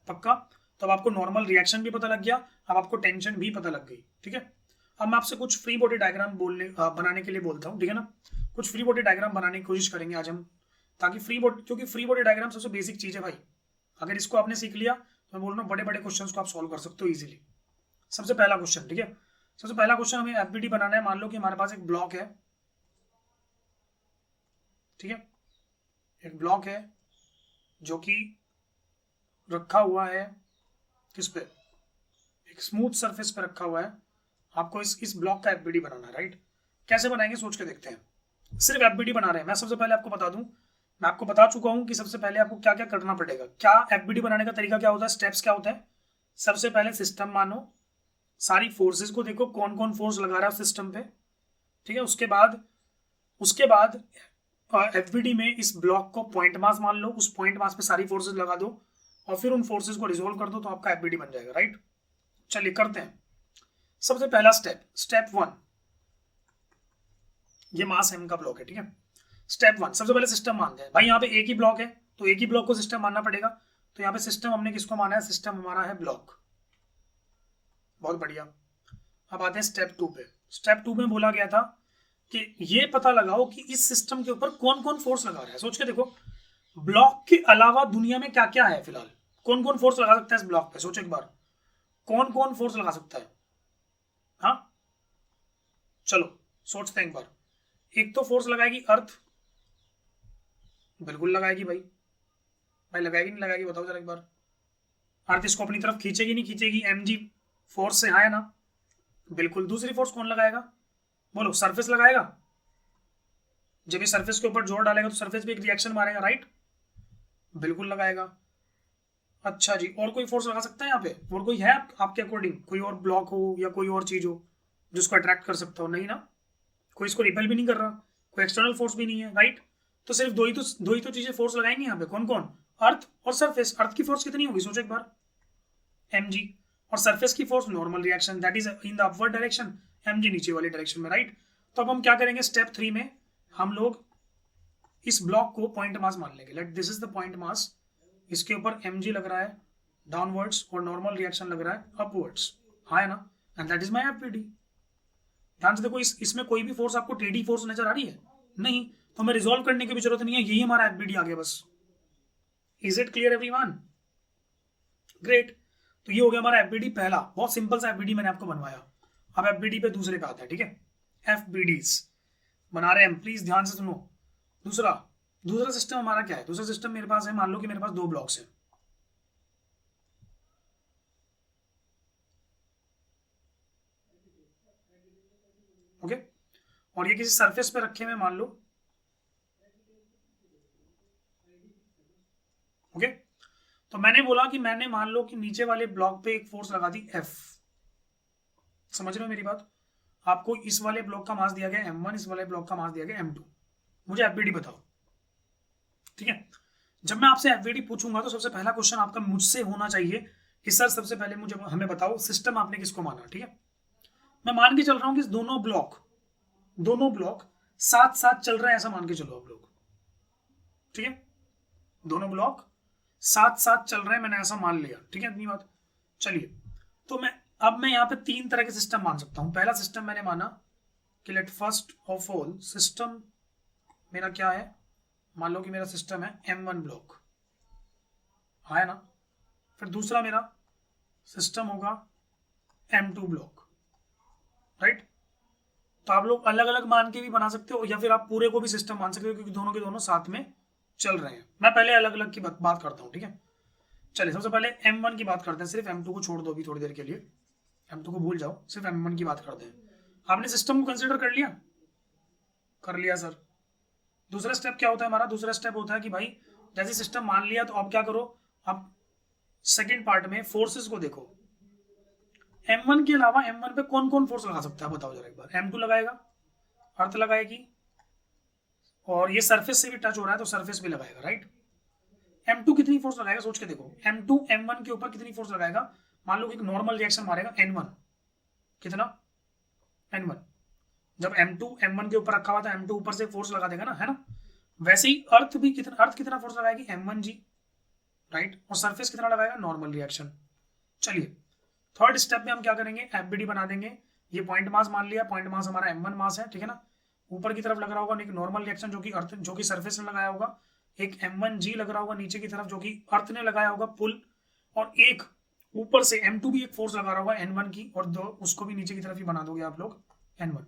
पक्का। तो अब आपको नॉर्मल रिएक्शन भी पता लग गया, अब आपको टेंशन भी पता लग गई, ठीक है। अब मैं आपसे कुछ फ्री बॉडी डायग्राम बनाने के लिए बोलता हूँ, ठीक है ना। कुछ फ्री बॉडी डायग्राम बनाने की कोशिश करेंगे आज हम, ताकि क्योंकि फ्री बॉडी डायग्राम सबसे बेसिक चीज है भाई। अगर इसको आपने सीख लिया तो मैं बोल रहा हूँ बड़े बड़े क्वेश्चंस को आप सॉल्व कर सकते हो इजीली। सबसे पहला क्वेश्चन, ठीक है, सबसे पहला क्वेश्चन हमें एफबीडी बनाना है। मान लो कि हमारे पास एक ब्लॉक है, ठीक है। एक ब्लॉक है जो कि रखा हुआ है किस पे, एक स्मूथ सरफेस पे रखा हुआ है। आपको इस ब्लॉक का एफबीडी बनाना है, राइट। कैसे बनाएंगे सोच के देखते हैं। सिर्फ एफबीडी बना रहे हैं। मैं सबसे पहले आपको बता दूं, मैं आपको बता चुका हूं कि सबसे पहले आपको क्या क्या करना पड़ेगा। क्या एफबीडी बनाने का तरीका क्या होता है, स्टेप्स क्या होता है। सबसे पहले सिस्टम मानो, सारी फोर्सेस को देखो कौन कौन फोर्स लगा रहा है सिस्टम पे, ठीक है। उसके बाद एफबीडी में इस ब्लॉक को पॉइंट मास मान लो, उस पॉइंट मास पे सारी फोर्सेस लगा दो और फिर उन फोर्सेस को रिजोल्व कर दो तो आपका एफबीडी बन जाएगा, राइट। चलिए करते हैं। सबसे पहला स्टेप 1, ये मास एम का ब्लॉक है, ठीक है। स्टेप 1 सबसे पहले सिस्टम मानते हैं। भाई यहाँ पे एक ही ब्लॉक है तो एक ही ब्लॉक को सिस्टम मानना पड़ेगा। तो यहाँ पे सिस्टम हमने किसको माना है, सिस्टम हमारा है ब्लॉक। बहुत बढ़िया। अब आते हैं स्टेप 2 पे। स्टेप 2 में बोला गया था कि ये पता लगाओ कि इस सिस्टम के ऊपर कौन कौन फोर्स लगा रहा है। सोच के देखो, ब्लॉक के अलावा दुनिया में क्या क्या है फिलहाल, कौन कौन फोर्स लगा सकता है इस ब्लॉक पे। सोचो एक बार, कौन कौन फोर्स लगा सकता है। हाँ चलो सोचते हैं एक बार। एक तो फोर्स लगाएगी अर्थ, बिल्कुल लगाएगी भाई। भाई लगाएगी नहीं लगाएगी बताओ जरा एक बार। अर्थ इसको अपनी तरफ खींचेगी नहीं खींचेगी, mg फोर्स से, हाँ है ना, बिल्कुल। दूसरी फोर्स कौन लगाएगा, बोलो। सरफेस लगाएगा। जब ये सरफेस के ऊपर जोर डालेगा तो सरफेस भी एक रिएक्शन मारेगा, राइट, बिल्कुल लगाएगा। अच्छा जी, और कोई फोर्स लगा सकता है यहाँ पे, और कोई है आपके अकॉर्डिंग, कोई और ब्लॉक हो या कोई और चीज हो जिसको अट्रैक्ट कर सकता हो, नहीं ना। कोई इसको रिपेल भी नहीं कर रहा, कोई एक्सटर्नल फोर्स भी नहीं है, राइट। तो सिर्फ दो ही तो चीजें फोर्स लगाएंगे यहाँ पे, कौन कौन, अर्थ और सरफेस। अर्थ की फोर्स कितनी होगी सोचो एक बार, mg, और सरफेस की force normal reaction that is in the upward direction, mg नीचे वाली डायरेक्शन में, राइट। तो अब हम क्या करेंगे, स्टेप 3 में हम लोग इस ब्लॉक को पॉइंट मास मान लेंगे। Let this is the point mass, इसके ऊपर mg लग रहा है डाउनवर्ड्स और नॉर्मल रिएक्शन लग रहा है अपवर्ड्स, हाँ है ना, and that is my FBD. ध्यान से देखो, इसमें कोई भी फोर्स आपको टेडी फोर्स नजर आ रही है नहीं, तो हमें रिजॉल्व करने की भी जरूरत नहीं है, यही हमारा एफबीडी आ गया बस। Is it clear everyone, great. तो ये हो गया हमारा एफबीडी पहला, बहुत सिंपल सा एफबीडी मैंने आपको बनवाया। अब एफबीडी पे दूसरे पे आता है, ठीक है। एफबीडीज बना रहे हैं, प्लीज ध्यान से सुनो। दूसरा सिस्टम हमारा क्या है, दूसरा सिस्टम मेरे पास है, मान लो कि मेरे पास 2 ब्लॉक्स हैं, ओके, और ये किसी सरफेस पे रखे हुए मान लो, ओके। तो मैंने बोला कि मैंने मान लो कि नीचे वाले ब्लॉक पे एक फोर्स लगा दी F, समझ रहे हो मेरी बात। आपको इस वाले ब्लॉक का मास दिया गया m1, इस वाले ब्लॉक का मास दिया गया m2, मुझे एफबीडी बताओ, ठीक है। जब मैं आपसे एफबीडी पूछूंगा तो सबसे पहला क्वेश्चन आपका मुझसे होना चाहिए कि सर सबसे पहले मुझे हमें बताओ सिस्टम आपने किसको माना, ठीक है। मैं मान के चल रहा हूं कि दोनों ब्लॉक साथ साथ चल रहे हैं, ऐसा मान के चलो आप लोग, ठीक है। दोनों ब्लॉक साथ साथ चल रहे हैं, मैंने ऐसा मान लिया, ठीक है, इतनी बात। चलिए, तो अब मैं यहाँ पे 3 तरह के सिस्टम मान सकता हूं। पहला सिस्टम मैंने माना कि let first of all system मेरा क्या है, मान लो कि मेरा सिस्टम है m1 ब्लॉक, है ना। फिर दूसरा मेरा सिस्टम होगा m2 ब्लॉक, राइट। तो आप लोग अलग अलग मान के भी बना सकते हो या फिर आप पूरे को भी सिस्टम मान सकते हो, क्योंकि दोनों के दोनों साथ में चल रहे हैं। मैं पहले अलग अलग की बात करता हूँ, ठीक है। चलिए सबसे पहले m1 की बात करते हैं, सिर्फ m2 को छोड़ दो अभी थोड़ी देर के लिए, m2 को भूल जाओ, सिर्फ m1 की बात करते हैं। आपने सिस्टम को कंसिडर कर लिया, सर। दूसरा स्टेप क्या होता है हमारा, दूसरा स्टेप होता है कि भाई जैसे सिस्टम मान लिया तो अब क्या करो, अब सेकेंड पार्ट में फोर्सेस को देखो। m1 के अलावा m1 पे कौन कौन फोर्स लगा सकता है बताओ जरा एक बार। m2 लगाएगा, अर्थ लगाएगी, और ये सरफेस से भी टच हो रहा है तो सरफेस भी लगाएगा, राइट। m2 कितनी फोर्स लगाएगा सोच के देखो, m2 m1 के ऊपर कितनी फोर्स लगाएगा। मान लो कि नॉर्मल रिएक्शन मारेगा n1, कितना, n1। जब m2 m1 के ऊपर रखा हुआ था, m2 ऊपर से फोर्स लगा देगा ना, है ना। वैसे ही अर्थ कितना फोर्स लगाएगी, m1g, राइट। और सरफेस कितना लगाएगा, नॉर्मल रिएक्शन। चलिए थर्ड स्टेप में हम क्या करेंगे, एफबीडी बना देंगे। ये पॉइंट मास मान लिया, पॉइंट मास हमारा m1 मास है, ठीक है ना। ऊपर की तरफ लग रहा होगा एक नॉर्मल रिएक्शन जो कि सरफेस ने लगाया होगा, एक m1g लग रहा होगा नीचे की तरफ जो कि अर्थ ने लगाया होगा पुल, और एक ऊपर से m2 भी एक फोर्स लगा रहा होगा n1 की, और दो उसको भी नीचे की तरफ ही बना दोगे आप लोग n1।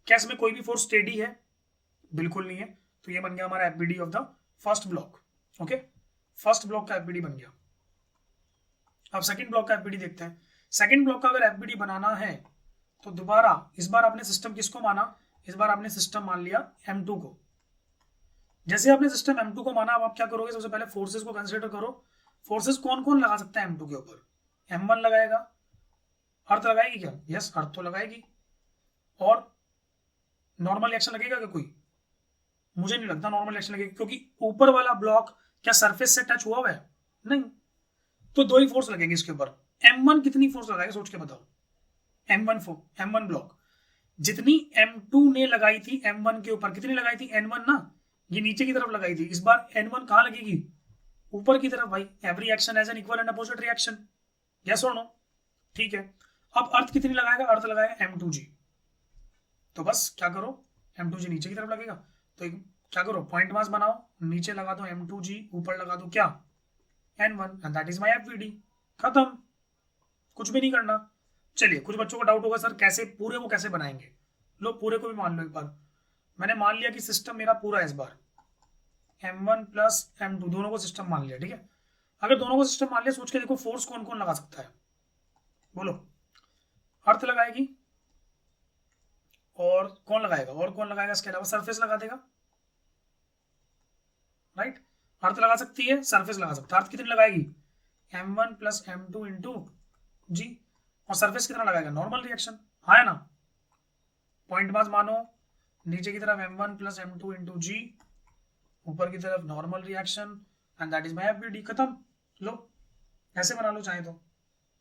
क्या इसमें कोई भी फोर्स स्टेडी है, बिल्कुल नहीं है। तो ये बन गया हमारा FBD of the first block, okay, first block का एफबीडी बन गया। अब सेकंड ब्लॉक का एफबीडी देखते हैं। सेकंड ब्लॉक का अगर एफबीडी बनाना है तो दोबारा इस बार आपने सिस्टम किसको माना, इस बार आपने सिस्टम मान लिया M2 को। जैसे आपने सिस्टम M2 को माना, अब आप क्या करोगे, सबसे पहले फोर्सेस को कंसीडर करो। फोर्सेस कौन कौन लगा सकता है M2 के ऊपर? M1 लगाएगा, अर्थ लगाएगी क्या? यस, अर्थ तो लगाएगी। और नॉर्मल रिएक्शन लगेगा क्या कोई? मुझे नहीं लगता नॉर्मल रिएक्शन लगेगा, क्योंकि ऊपर वाला ब्लॉक क्या सरफेस से टच हुआ हुआ है? नहीं, तो दो ही फोर्स लगेंगे इसके ऊपर। M1 कितनी फोर्स लगाएगा सोच के बताओ? M1 ब्लॉक जितनी M2 ने लगाई थी M1 के ऊपर, कितनी लगाई थी? N1 ना, ये नीचे की तरफ लगाई थी। इस बार N1 कहां लगेगी? ऊपर की तरफ भाई। Every action has an equal and opposite reaction, yes और नो? ठीक है। अब अर्थ कितनी लगाएगा? अर्थ लगाएगा M2G। तो बस क्या करो, M2G नीचे की तरफ लगेगा, तो क्या करो, पॉइंट मास बनाओ, नीचे लगा दो M2G, ऊपर लगा दो क्या? N1, and that is my FBD. खत्म, कुछ भी नहीं करना। चलिए, कुछ बच्चों को डाउट होगा सर कैसे पूरे को कैसे बनाएंगे। लो पूरे को भी मान लो एक बार। मैंने मान लिया कि सिस्टम मेरा पूरा है इस बार, M1 प्लस M2 दोनों को सिस्टम मान लिया, ठीक है। अगर दोनों को सिस्टम मान लिया, सोच के देखो फोर्स कौन कौन लगा सकता है, बोलो। अर्थ लगाएगी, और कौन लगाएगा, और कौन लगाएगा इसके अलावा? सरफेस लगा देगा, राइट। अर्थ लगा सकती है, सरफेस लगा सकता है। अर्थ कितनी लगाएगी? M1 प्लस M2 इंटू जी। और सरफेस कितना लगाएगा? नॉर्मल रिएक्शन, हाँ है ना। पॉइंट मास मानो, नीचे की तरफ M1 प्लस M2 इंटू जी, ऊपर की तरफ normal reaction, and that is my FBD. खत्म। लो ऐसे बना लो चाहे तो,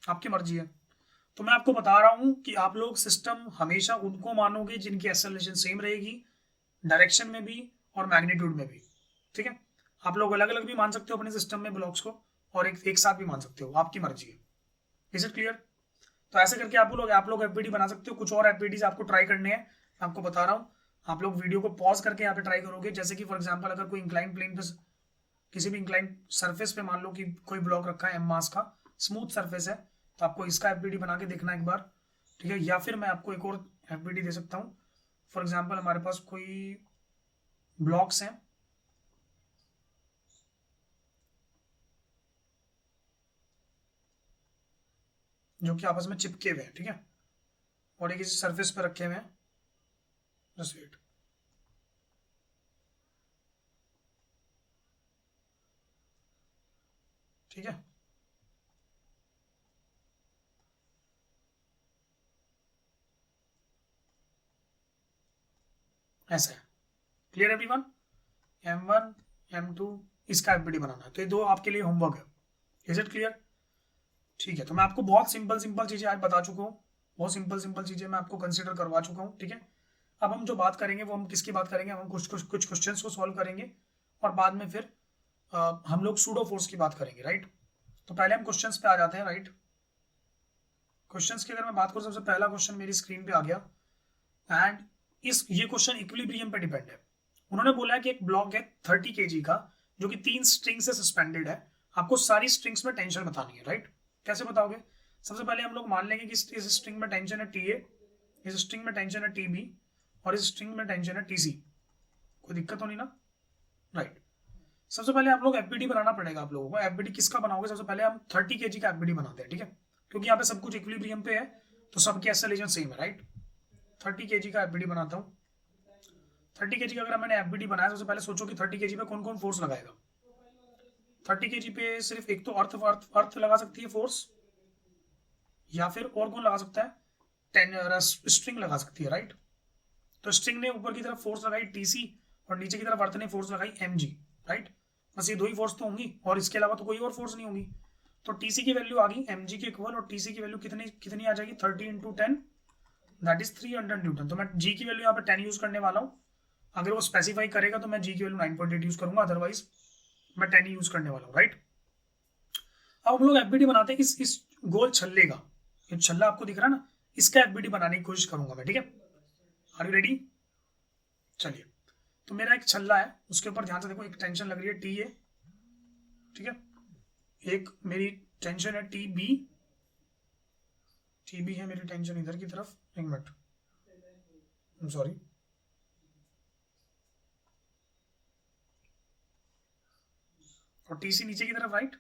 आपकी मर्जी है। तो मैं आपको बता रहा हूं कि आप लोग सिस्टम हमेशा उनको मानोगे जिनकी एक्सेलरेशन सेम रहेगी, डायरेक्शन में भी और मैग्नीट्यूड में भी, ठीक है। आप लोग अलग अलग भी मान सकते हो अपने सिस्टम में ब्लॉक्स को, और एक साथ भी मान सकते हो, आपकी मर्जी है। Is it clear? तो ऐसे करके आप लोग एफबीडी बना सकते हो। कुछ और एफबीडीज आपको ट्राई करने हैं, मैं आपको बता रहा हूँ। आप लोग वीडियो को पॉज करके यहाँ पे ट्राई करोगे। जैसे कि फॉर एग्जांपल अगर कोई इंक्लाइन प्लेन पे, किसी भी इंक्लाइन सरफेस पे मान लो कि कोई ब्लॉक रखा है M मास का, स्मूथ सरफेस है, तो आपको इसका एफबीडी बना के देखना एक बार, ठीक है। या फिर मैं आपको एक और एफबीडी दे सकता हूँ। फॉर एग्जाम्पल हमारे पास कोई ब्लॉक्स हैं, जो कि आपस में चिपके हुए हैं, ठीक है, और ये किसी सरफेस पे रखे हुए हैं। जस्ट वेट, ठीक है। ऐसा है, क्लियर एवरीवन? M1 M2 इसका एफबीडी बनाना है, तो ये दो आपके लिए होमवर्क है। Is it clear? ठीक है। तो मैं आपको बहुत सिंपल सिंपल चीजें आज बता चुका हूँ, बहुत सिंपल सिंपल चीजें मैं आपको कंसिडर करवा चुका हूँ, ठीक है। अब हम जो बात करेंगे वो हम किसकी बात करेंगे, हम कुछ क्वेश्चंस को सॉल्व करेंगे, और बाद में फिर हम लोग सूडो फोर्स की बात करेंगे, राइट। तो पहले हम क्वेश्चंस पे आ जाते हैं, राइट। क्वेश्चंस की अगर मैं बात करूँ, सबसे पहला क्वेश्चन मेरी स्क्रीन पे आ गया, एंड ये क्वेश्चन इक्विलिब्रियम पे डिपेंड है। उन्होंने बोला है कि एक ब्लॉक है 30 kg का, जो कि 3 स्ट्रिंग से सस्पेंडेड है। आपको सारी स्ट्रिंग्स में टेंशन बतानी है, राइट। कैसे बताओगे? सबसे पहले हम लोग मान लेंगे कि इस स्ट्रिंग में टेंशन है TA, इस स्ट्रिंग में टेंशन है TB, और इस स्ट्रिंग में टेंशन है TC। कोई दिक्कत तो नहीं ना, राइट। सबसे पहले आप लोग एफबीडी बनाना पड़ेगा आप लोगों को। एफबीडी किसका बनाओगे? सबसे पहले हम 30 kg का एफबीडी बनाते हैं, ठीक है, क्योंकि यहाँ पे सब कुछ इक्विलिब्रियम पे है, तो सबकी एक्सेलरेशन सेम है, राइट। 30 kg का एफबीडी बनाता हूँ। 30 kg का अगर मैंने एफबीडी बनाया, सबसे पहले सोचो कि 30 kg पे कौन कौन फोर्स लगाएगा। 30 kg पे सिर्फ एक तो अर्थ लगा सकती है फोर्स, या फिर और कौन लगा सकता है? स्ट्रिंग लगा सकती है, राइट। तो स्ट्रिंग ने ऊपर की तरफ फोर्स लगाई TC, और नीचे की तरफ अर्थ ने फोर्स लगाई MG, राइट। बस ये दो ही फोर्स तो होंगी, और इसके अलावा तो कोई और फोर्स नहीं होगी। तो TC की वैल्यू आ गई MG के इक्वल, और TC की वैल्यू कितनी कितनी आ जाएगी? 30 इंटू 10, दैट इज 300 न्यूटन। तो मैं G की वैल्यू यहाँ पे 10 यूज करने वाला हूँ। अगर वो स्पेसिफाई करेगा तो मैं G की वैल्यू 9.8 यूज करूंगा, अदरवाइज मैं 10 ही यूज करने वाला हूँ, राइट। अब हम लोग एफबीडी बनाते हैं इस गोल छल्ले का, ये छल्ला आपको दिख रहा है ना, इसका एफबीडी बनाने की कोशिश करूंगा मैं, ठीक है। Are you ready? चलिए, तो मेरा एक छल्ला है, उसके ऊपर ध्यान से देखो, एक टेंशन लग रही है TA, ठीक है, एक मेरी टेंशन है TB है मेरी टेंशन इधर की तरफ। एक मिनट, सॉरी, और टीसी नीचे की तरफ, राइट।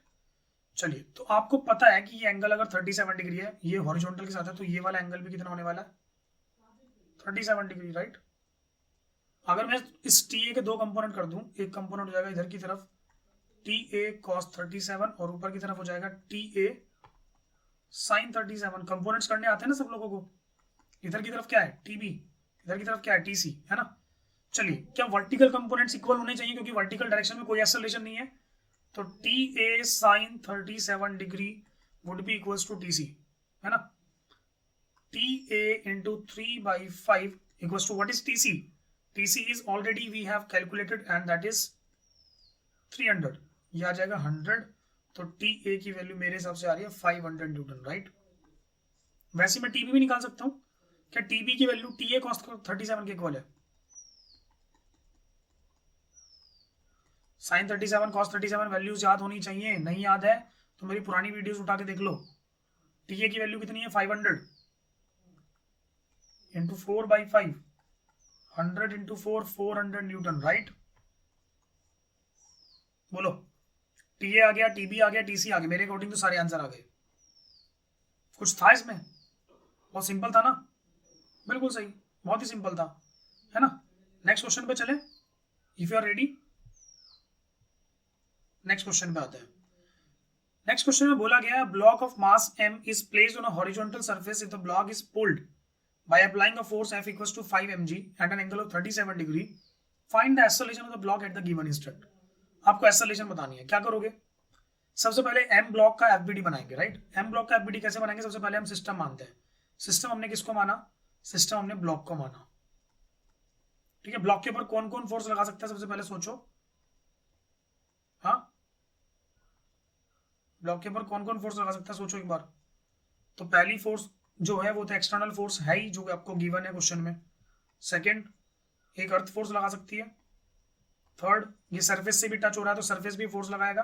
चलिए, तो आपको पता है कि ये एंगल अगर 37 डिग्री है, ये हॉरिजॉन्टल के साथ है, तो ये वाला एंगल भी कितना होने वाला है? 37 डिग्री, राइट। अगर मैं इस टी ए के दो कंपोनेंट कर दूं, एक कंपोनेंट हो जाएगा इधर की तरफ टी ए कॉस 37 और ऊपर की तरफ हो जाएगा टी ए साइन 37। कंपोनेंट्स करने आते हैं ना सब लोगों को। इधर की तरफ क्या है? टीबी, इधर की तरफ क्या है? टीसी, है ना। चलिए, क्या वर्टिकल कंपोनेंट्स इक्वल होने चाहिए? क्योंकि वर्टिकल डायरेक्शन में कोई एक्सेलरेशन नहीं है, तो T A sine 37 degree would be equals to TC, है ना। T A into 3/5 equals to what is TC? TC is already we have calculated and that is 300, ये आ जाएगा 100। तो टी ए की वैल्यू मेरे हिसाब से आ रही है 500 न्यूटन, राइट। वैसे मैं टीबी भी निकाल सकता हूं। क्या टीबी की वैल्यू टी ए कॉस 37 के इक्वल है? साइन 37 कॉस 37 वैल्यूज याद होनी चाहिए। नहीं याद है तो मेरी पुरानी वीडियोस उठा के देख लो। टी ए की वैल्यू कितनी है? 500 इंटू 4/5, 100 इंटू 4, 400 न्यूटन, राइट। बोलो, टी ए आ गया, टीबी आ गया, टीसी आ गया। मेरे अकॉर्डिंग तो सारे आंसर आ गए। कुछ था इसमें? बहुत सिंपल था ना? बिल्कुल सही, बहुत ही सिंपल था, है ना। नेक्स्ट क्वेश्चन पे चले, if you are ready. Next question पे आते हैं। नेक्स्ट क्वेश्चन में बोला गया है block of mass m is placed on a horizontal surface if the block is pulled by applying a force F equals to 5 mg at an angle of 37 degree. Find the acceleration of the block at the given instant. आपको acceleration बतानी है। क्या करोगे? सबसे पहले m block का FBD बनाएंगे, right. m block का एफबीडी कैसे बनाएंगे? सबसे पहले हम सिस्टम मानते हैं। सिस्टम हमने किसको माना? सिस्टम हमने ब्लॉक को माना, ठीक है। ब्लॉक के ऊपर कौन कौन फोर्स लगा सकता है? सबसे पहले सोचो। हाँ, ब्लॉक के ऊपर कौन कौन फोर्स लगा सकता है? सोचो एक बार। तो पहली फोर्स जो है वो तो एक्सटर्नल फोर्स है ही, जो आपको गिवन है क्वेश्चन में। सेकंड, एक अर्थ फोर्स लगा सकती है। थर्ड, ये सरफेस से भी टच हो रहा है तो सरफेस भी फोर्स लगाएगा,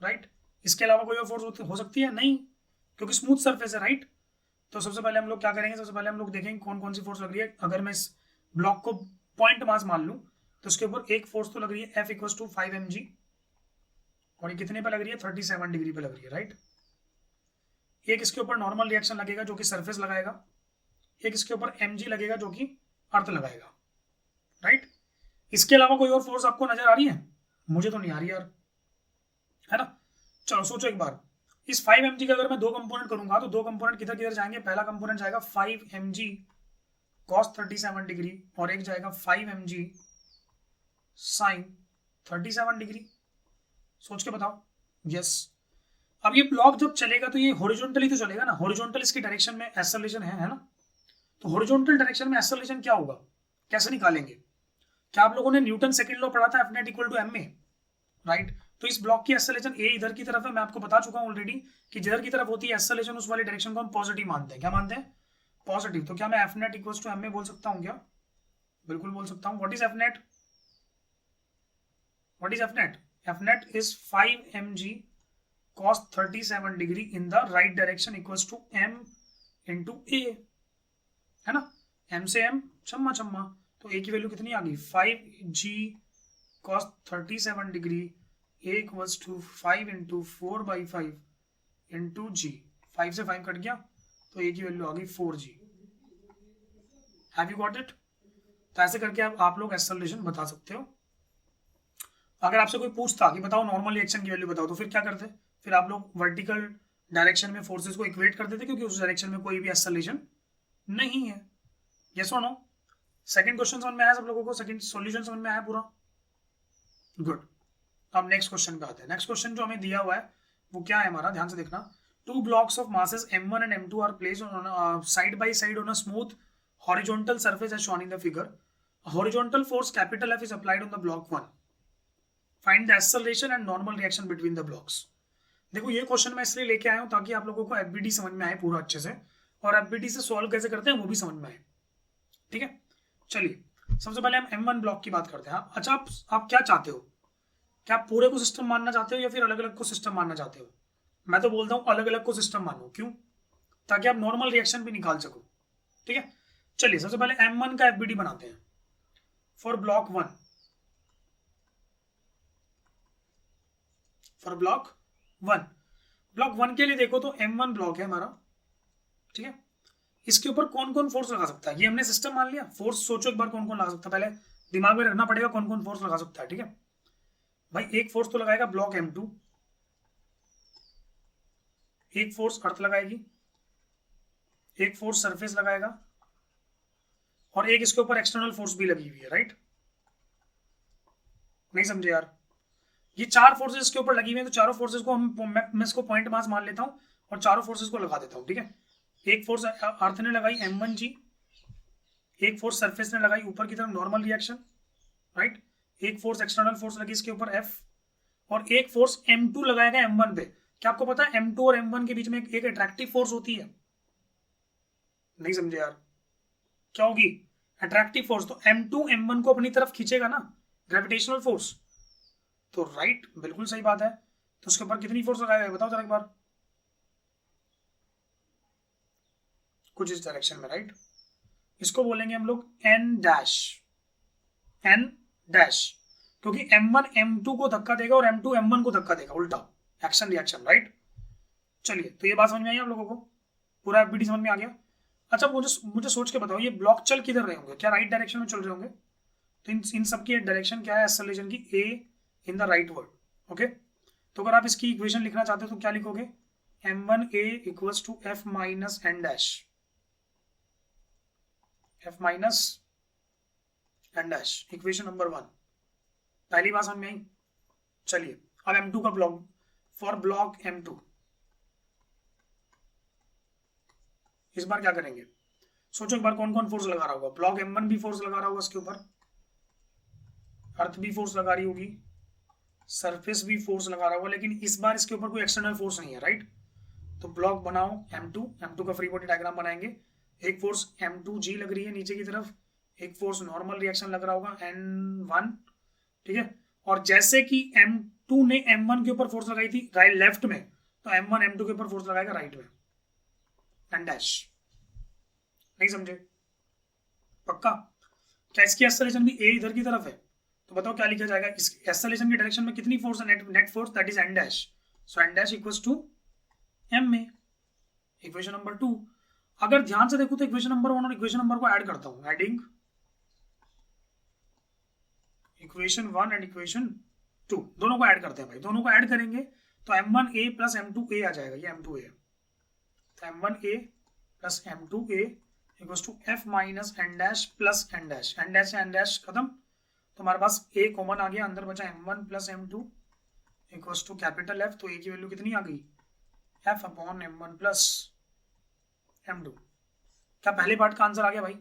राइट। इसके अलावा कोई और फोर्स हो सकती है? नहीं, क्योंकि स्मूथ सरफेस है, राइट। तो सबसे पहले हम लोग क्या करेंगे? सबसे पहले हम लोग देखेंगे कौन कौन सी फोर्स लग रही है। अगर मैं इस ब्लॉक को पॉइंट मास मान लूं तो उसके ऊपर एक फोर्स तो लग रही है F equals to 5 mg, और ये कितने पे लग रही है? 37 डिग्री पे लग रही है, राइट। एक इसके ऊपर नॉर्मल रिएक्शन लगेगा जो कि सरफेस लगाएगा। एक इसके ऊपर mg लगेगा जो कि अर्थ लगाएगा, राइट। इसके अलावा कोई और फोर्स आपको नजर आ रही है? मुझे तो नहीं आ रही यार, है ना। चलो सोचो एक बार। इस 5 mg का अगर मैं दो कंपोनेंट करूंगा तो दो कंपोनेंट किधर किधर जाएंगे? पहला कंपोनेंट जाएगा 5 mg cos 37 डिग्री और एक जाएगा 5 mg sin 37 डिग्री। सोच के बताओ। यस। अब ये ब्लॉक जब चलेगा तो ये हॉरिजॉन्टली तो चलेगा ना। हॉरिजॉन्टल इसकी डायरेक्शन में एक्सेलरेशन है ना। तो हॉरिजॉन्टल डायरेक्शन में एक्सेलरेशन क्या होगा? कैसे निकालेंगे? क्या आप लोगों ने न्यूटन सेकंड लॉ पढ़ा था, F net equal to m में, राइट। तो इस ब्लॉक की एक्सेलरेशन ए इधर की तरफ है। मैं आपको बता चुका हूं ऑलरेडी कि जिधर की तरफ होती है एक्सेलरेशन उस वाली डायरेक्शन को हम पॉजिटिव मानते हैं। क्या मानते हैं? पॉजिटिव। तो क्या मैं F net equal to m में बोल सकता हूं? क्या बिल्कुल बोल सकता हूं। What is F net? What is F net? F net is 5 mg cos 37 degree in the right direction equals to m into a, है ना। m से m छम्मा छम्मा, तो a की वैल्यू कितनी आ गई? 5g cos 37 degree a equals to 5 into 4/5 into g। 5 से 5 cut गया तो a की वैल्यू आ गई 4g। Have you got it? तो ऐसे करके आप लोग एक्सेलरेशन बता सकते हो। अगर आपसे कोई पूछता कि बताओ नॉर्मल रिएक्शन की वैल्यू बताओ, तो फिर क्या करते? फिर आप लोग वर्टिकल डायरेक्शन में फोर्सेस को इक्वेट कर देते क्योंकि उस डायरेक्शन में कोई भी एक्सेलरेशन नहीं है। यस और नो? सेकंड क्वेश्चन समझ में आया सब लोगों को? सेकंड सॉल्यूशन समझ में आया पूरा? गुड। अब नेक्स्ट क्वेश्चन पे आते हैं। नेक्स्ट क्वेश्चन जो हमें दिया हुआ है वो क्या है हमारा? ध्यान से देखना। Two blocks of masses m1 and m2 are placed on side by side on a smooth horizontal surface as shown in the figure. Horizontal force capital F is applied on the block 1। Find the acceleration and normal reaction between the blocks. देखो, ये question मैं इसलिए लेके आया हूं ताकि आप लोगों को एफबीडी समझ में आए पूरा अच्छे से, और एफबीडी से सॉल्व कैसे करते हैं वो भी समझ में आए, ठीक है। चलिए, सबसे पहले हम M1 ब्लॉक की बात करते हैं। अच्छा, आप क्या चाहते हो? क्या आप पूरे को सिस्टम मानना चाहते हो या फिर अलग अलग को सिस्टम मानना चाहते हो? मैं तो बोलता हूं अलग अलग को सिस्टम मानो। क्यों? ताकि आप नॉर्मल रिएक्शन भी निकाल सको, ठीक है। चलिए, सबसे पहले M1 का एफबीडी बनाते हैं for block 1। For block 1। Block 1 के लिए देखो तो M1 ब्लॉक है हमारा, ठीक है। इसके ऊपर कौन कौन फोर्स लगा सकता है, ये हमने सिस्टम मान लिया। फोर्स सोचो एक बार कौन कौन लगा सकता है, पहले दिमाग में रखना पड़ेगा कौन कौन फोर्स लगा सकता है, ठीक है भाई। एक फोर्स तो लगाएगा ब्लॉक M2, एक फोर्स अर्थ लगाएगी, एक फोर्स सरफेस लगाएगा, और एक इसके ऊपर एक्सटर्नल फोर्स भी लगी हुई है, राइट। नहीं समझे यार, ये 4 फोर्सेस इसके ऊपर लगी हुई है, तो चारों फोर्सेस को मैं इसको पॉइंट मास मान लेता हूं और चारों फोर्सेस को लगा देता हूं, ठीक है। एक फोर्स अर्थ ने लगाई M1G, एक फोर्स सरफेस ने लगाई ऊपर की तरफ नॉर्मल रिएक्शन, राइट। एक फोर्स एक्सटर्नल फोर्स लगी इसके ऊपर F, और एक फोर्स M2 लगाएगा M1 पे। क्या आपको पता है M2 और M1 के बीच में एक अट्रैक्टिव फोर्स होती है? नहीं समझे यार, क्या होगी? Attractive force. तो M2 M1 को अपनी तरफ खींचेगा ना, ग्रेविटेशनल फोर्स। तो राइट, बिल्कुल सही बात है। तो उसके ऊपर कितनी फोर्स लगाएगा बताओ जरा एक बार, कुछ इस डायरेक्शन में, राइट। इसको बोलेंगे हम लोग N डैश, क्योंकि M1 M2 को धक्का देगा और M2 M1 को धक्का देगा, उल्टा एक्शन रिएक्शन, राइट। चलिए, तो ये बात समझ में आई आप लोगों को, पूरा FBD समझ में आ गया। अच्छा, मुझे सोच के बताओ, ये ब्लॉक चल किधर रहे होंगे? क्या राइट डायरेक्शन में चल रहे होंगे? तो इन सब की डायरेक्शन क्या है एक्सेलरेशन की? A in the right word, okay. तो अगर आप इसकी इक्वेशन लिखना चाहते हो तो क्या लिखोगे? M1A equals to F minus N dash, F minus N dash, equation number 1। पहली बात समझ में आई। चलिए, अब M2 का ब्लॉक, फॉर ब्लॉक M2 इस बार क्या करेंगे? सोचो एक बार कौन कौन फोर्स लगा रहा होगा। ब्लॉक M1 भी फोर्स लगा रहा होगा इसके ऊपर, अर्थ भी फोर्स लगा रही होगी, सरफेस भी फोर्स लगा रहा होगा, लेकिन इस बार इसके ऊपर कोई एक्सटर्नल फोर्स नहीं है, राइट। तो ब्लॉक बनाओ M2 का फ्री बॉडी डायग्राम बनाएंगे। एक फोर्स M2G लग रही है नीचे की तरफ, एक फोर्स नॉर्मल रिएक्शन लग रहा होगा N1, ठीक है। और जैसे कि M2 ने M1 के ऊपर फोर्स लगाई थी राइट लेफ्ट में, तो M1 M2 के ऊपर फोर्स लगाएगा राइट में, N डैश। नहीं समझे? पक्का? क्या इसकी एक्सेलरेशन भी A इधर की तरफ है? तो बताओ क्या लिखा जाएगा? इस एक्सेलरेशन की डायरेक्शन में कितनी फोर्स है? Net force, that is N dash. So N dash equals to M में, इक्वेशन नंबर 2। अगर ध्यान से देखो तो इक्वेशन नंबर 1 और इक्वेशन नंबर को ऐड करता हूं, एडिंग इक्वेशन 1 एंड इक्वेशन 2, दोनों को ऐड करते हैं भाई। दोनों को ऐड करेंगे तो M1A प्लस M2A आ जाएगा, ये M2A है। तो M1A plus M2A equals to F minus N dash plus N dash. N dash से N डैश खत्म, तो हमारे पास A कॉमन आ गया, अंदर बचा M1 plus M2 equals to capital F। तो A की वैल्यू कितनी आ गई? F upon M1 plus M2। क्या पहले पार्ट का आंसर आ गया भाई?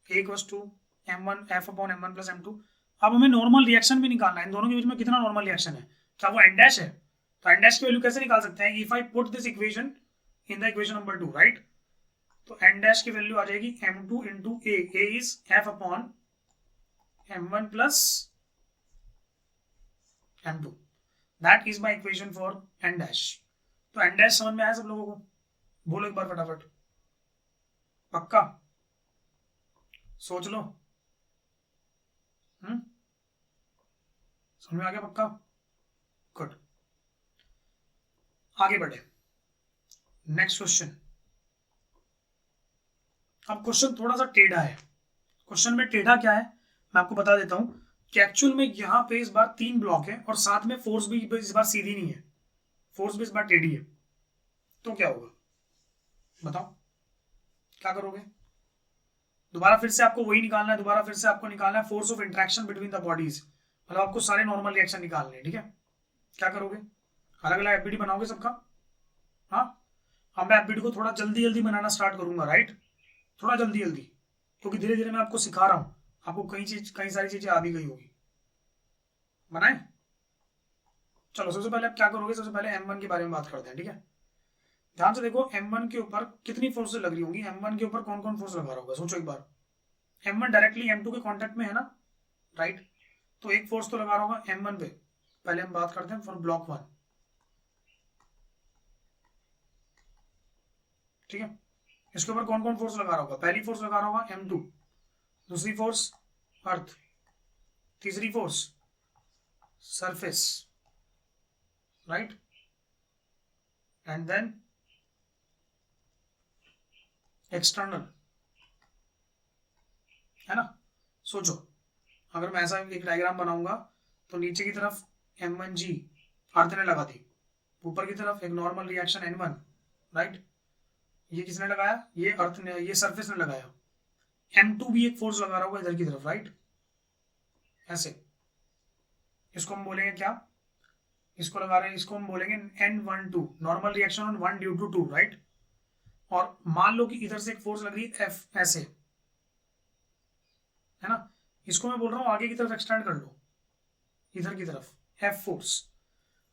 A equals to M1 F upon M1 plus M2। अब हमें नॉर्मल रिएक्शन भी निकालना है, इन दोनों के बीच में कितना नॉर्मल रिएक्शन है, क्या वो N डैश है? तो N डैश की वैल्यू कैसे निकाल सकते हैं? If I put this equation in the equation number 2, right. तो N डैश की वैल्यू आ जाएगी M2 into A is F upon M1 plus M2, that is my equation for N dash. तो N डैश समझ में आया सब लोगों को? बोलो एक बार फटाफट, पक्का? सोच लो। समझ में आ गया? पक्का? गुड, आगे बढ़े, नेक्स्ट क्वेश्चन। अब क्वेश्चन थोड़ा सा टेढ़ा है। क्वेश्चन में टेढ़ा क्या है मैं आपको बता देता हूं कि एक्चुअल में यहाँ पे इस बार 3 ब्लॉक है और साथ में फोर्स भी इस बार सीधी नहीं है, फोर्स भी इस बार टेढ़ी है। तो क्या होगा बताओ, क्या करोगे? दोबारा फिर से आपको वही निकालना है, दोबारा फिर से आपको निकालना है force of interaction between the bodies, मतलब आपको सारे नॉर्मल रिएक्शन निकालने हैं, ठीक है। क्या करोगे? अलग अलग एफबीडी बनाओगे सबका। हाँ, अब मैं एफबीडी को थोड़ा जल्दी जल्दी बनाना स्टार्ट करूंगा, राइट, थोड़ा जल्दी जल्दी, क्योंकि धीरे धीरे मैं आपको सिखा रहा हूं, आपको कई सारी चीजें आ भी गई होगी। बनाए? चलो, सबसे पहले आप क्या करोगे? सबसे पहले M1 के बारे में बात करते हैं, ठीक है। ध्यान से देखो, M1 के ऊपर कितनी फोर्स लग रही होंगी, M1 के ऊपर कौन कौन फोर्स लगा रहा होगा, सोचो एक बार। M1 डायरेक्टली M2 के कॉन्टेक्ट में है ना, राइट। तो एक फोर्स तो लगा रहा होगा M1 पे। पहले हम बात करते हैं फॉर ब्लॉक 1, ठीक है। इसके ऊपर कौन कौन फोर्स लगा रहा होगा? पहली फोर्स लगा रहा होगा M2, दूसरी फोर्स अर्थ, तीसरी force surface, right, and then external, है ना। सोचो, अगर मैं ऐसा एक डायग्राम बनाऊंगा तो नीचे की तरफ M1G अर्थ ने लगा दी, ऊपर की तरफ एक नॉर्मल रिएक्शन N1, राइट, ये किसने लगाया, ये अर्थ ने, ये सरफेस ने लगाया। M2 भी एक फोर्स लगा रहा होगा इधर की तरफ, राइट, ऐसे। इसको हम बोलेंगे क्या, इसको लगा रहे हैं, इसको हम बोलेंगे N12, normal reaction on 1 due to 2, right. और मान लो कि इधर से एक फोर्स लग रही है F, ऐसे, है ना। इसको मैं बोल रहा हूं आगे की तरफ एक्सटेंड कर लो, इधर की तरफ F फोर्स।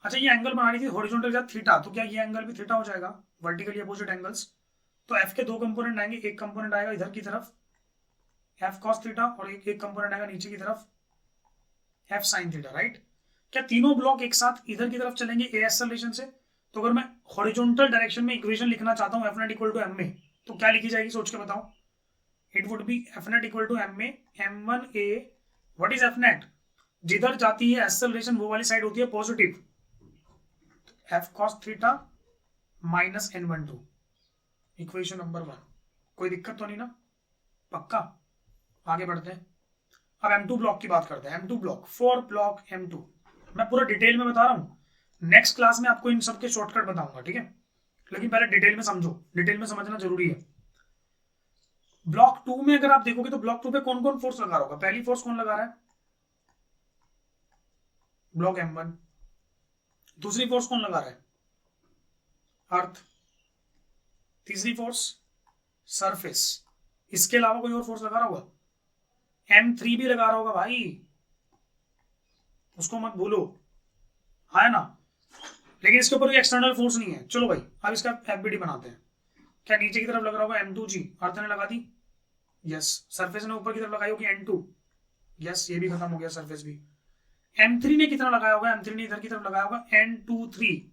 अच्छा, ये एंगल बनानी थी हॉरिजॉन्टल के साथ थीटा, तो क्या ये एंगल भी थीटा हो जाएगा, वर्टिकली अपोजिट एंगल्स। तो F के दो कंपोनेंट आएंगे, एक कंपोनेंट आएगा इधर की तरफ F cos थीटा, और एक कंपोनेंट आएगा नीचे की तरफ F sin थीटा, राइट। क्या तीनों ब्लॉक एक साथ इधर की तरफ चलेंगे ए एक्सेलरेशन से। तो अगर मैं हॉरिजॉन्टल डायरेक्शन में इक्वेशन लिखना चाहता हूं F net equal to M में, तो क्या लिखी जाएगी, सोच के बताओ। It would be F net equal to M में M1A, what is F net, जिधर जाती है एक्सेलरेशन वो वाली साइड होती है positive, F cos theta minus N12, equation number 1। कोई दिक्कत तो नहीं ना, पक्का। आगे बढ़ते हैं, अब M2 ब्लॉक की बात करते हैं। M2 ब्लॉक, 4 ब्लॉक M2, मैं पूरा डिटेल में बता रहा हूं, नेक्स्ट क्लास में आपको इन सब के शॉर्टकट बताऊंगा, ठीक है, लेकिन पहले डिटेल में समझो, डिटेल में समझना जरूरी है। ब्लॉक 2 में अगर आप देखोगे तो ब्लॉक 2 पे कौन कौन फोर्स लगा रहा होगा, पहली फोर्स कौन लगा रहा है, ब्लॉक M1। दूसरी फोर्स कौन लगा रहा है, अर्थ। तीसरी फोर्स सरफेस। इसके अलावा कोई और फोर्स लगा रहा होगा, M3 भी लगा रहा होगा भाई, उसको मत भूलो, है ना। लेकिन इसके ऊपर कोई एक्सटर्नल फोर्स नहीं है। चलो भाई, अब इसका FBD बनाते हैं। क्या नीचे की तरफ लग रहा होगा M2G, अर्थ ने लगा दी, यस। सरफेस ने ऊपर की तरफ लगाई होगी N2, यस, ये भी खत्म हो गया सरफेस भी। M3 ने कितना लगाया होगा, M3 ने इधर की तरफ लगाया होगा N23।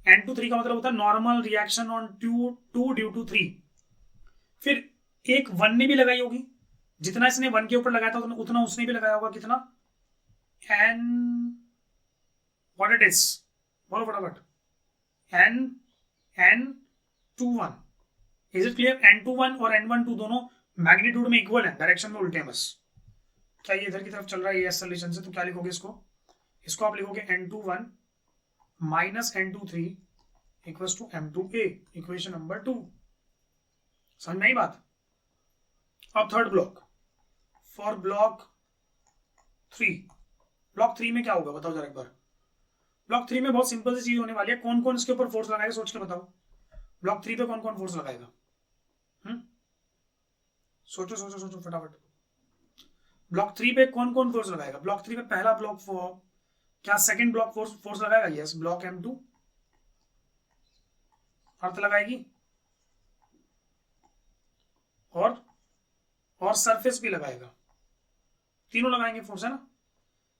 N23 का मतलब होता है normal reaction on 2 due to 3। फिर एक 1 ने भी लगाई होगी, जितना इसने 1 के ऊपर लगाया था उतना उसने भी लगाया होगा, कितना, N, व्हाट इट इज, बोलो फटाफट, N21। Is it clear. N21 और N12 दोनों मैग्नीट्यूड में इक्वल है, डायरेक्शन में उल्टे हैं बस। क्या ये इधर की तरफ चल रहा है ये एक्सेलरेशन से, तो क्या लिखोगे इसको, इसको आप लिखोगे N21 minus N23 equals to M2A, equation number 2। समझ में आई बात। अब third block, for block 3। Block 3 में क्या होगा बताओ जरा एक बार। ब्लॉक 3 में बहुत सिंपल सी चीज होने वाली है, कौन कौन इसके ऊपर फोर्स लगाएगा, सोच के बताओ। ब्लॉक 3 पे कौन कौन फोर्स लगाएगा, सोचो सोचो सोचो फटाफट। ब्लॉक 3 पे कौन कौन फोर्स लगाएगा, ब्लॉक 3 पे पहला ब्लॉक क्या सेकंड ब्लॉक फोर्स लगाएगा, यस, ब्लॉक M2 अर्थ लगाएगी, और सरफेस भी लगाएगा, तीनों लगाएंगे फोर्स, है ना।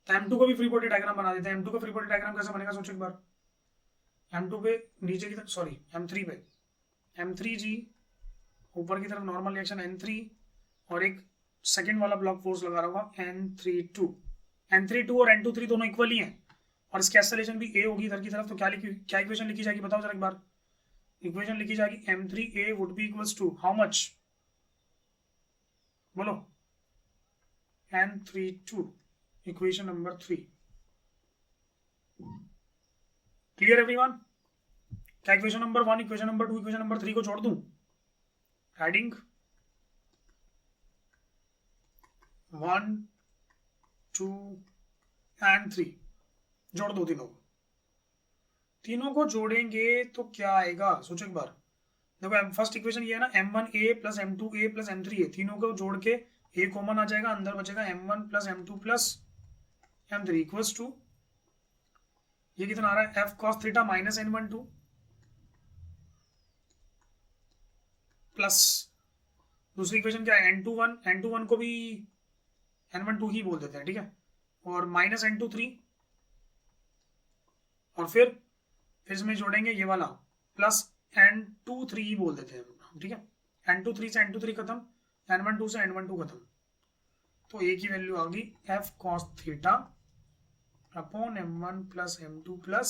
तो M2 को भी फ्री बॉडी डायग्राम बना देते हैं। M2 का फ्री बॉडी डायग्राम कैसे बनेगा, सोचो एक बार। M2 पे नीचे की तरफ, सॉरी M3 पे M3G, ऊपर की तरफ नॉर्मल रिएक्शन N3, और एक सेकंड वाला ब्लॉक फोर्स लगा रहा होगा N32। N32 और N23 दोनों इक्वल ही हैं, और इसकी एक्सेलरेशन भी A होगी इधर की तरफ। तो क्या इक्वेशन लिखी जाएगी बताओ जरा एक बार। इक्वेशन लिखी जाएगी M3A would be equals to how much, बोलो, N32, equation number 3। Clear everyone. क्या equation number 1, equation number 2, equation number 3 को छोड़ दूं, एडिंग 1, 2 एंड 3, जोड़ दो तीनों को जोड़ेंगे तो क्या आएगा, सोचो एक बार। देखो फर्स्ट इक्वेशन ये है ना, M1A plus M2A plus M3A, तीनों को जोड़ के A कॉमन आ जाएगा, अंदर बचेगा M1 plus M2 plus M3 equals to, ये कितना आ रहा है, F cos theta minus N12 plus दूसरी इक्वेशन क्या है, N21 को भी N12 ही बोल देते हैं, ठीक है, और माइनस N23, और फिर इसमें जोड़ेंगे ये वाला प्लस N23 ही बोल देते हैं, ठीक है। N23 से N23 खत्म, N12 से N12 खत्म, तो एक ही वैल्यू आ गई F cos theta upon M1 plus M2 plus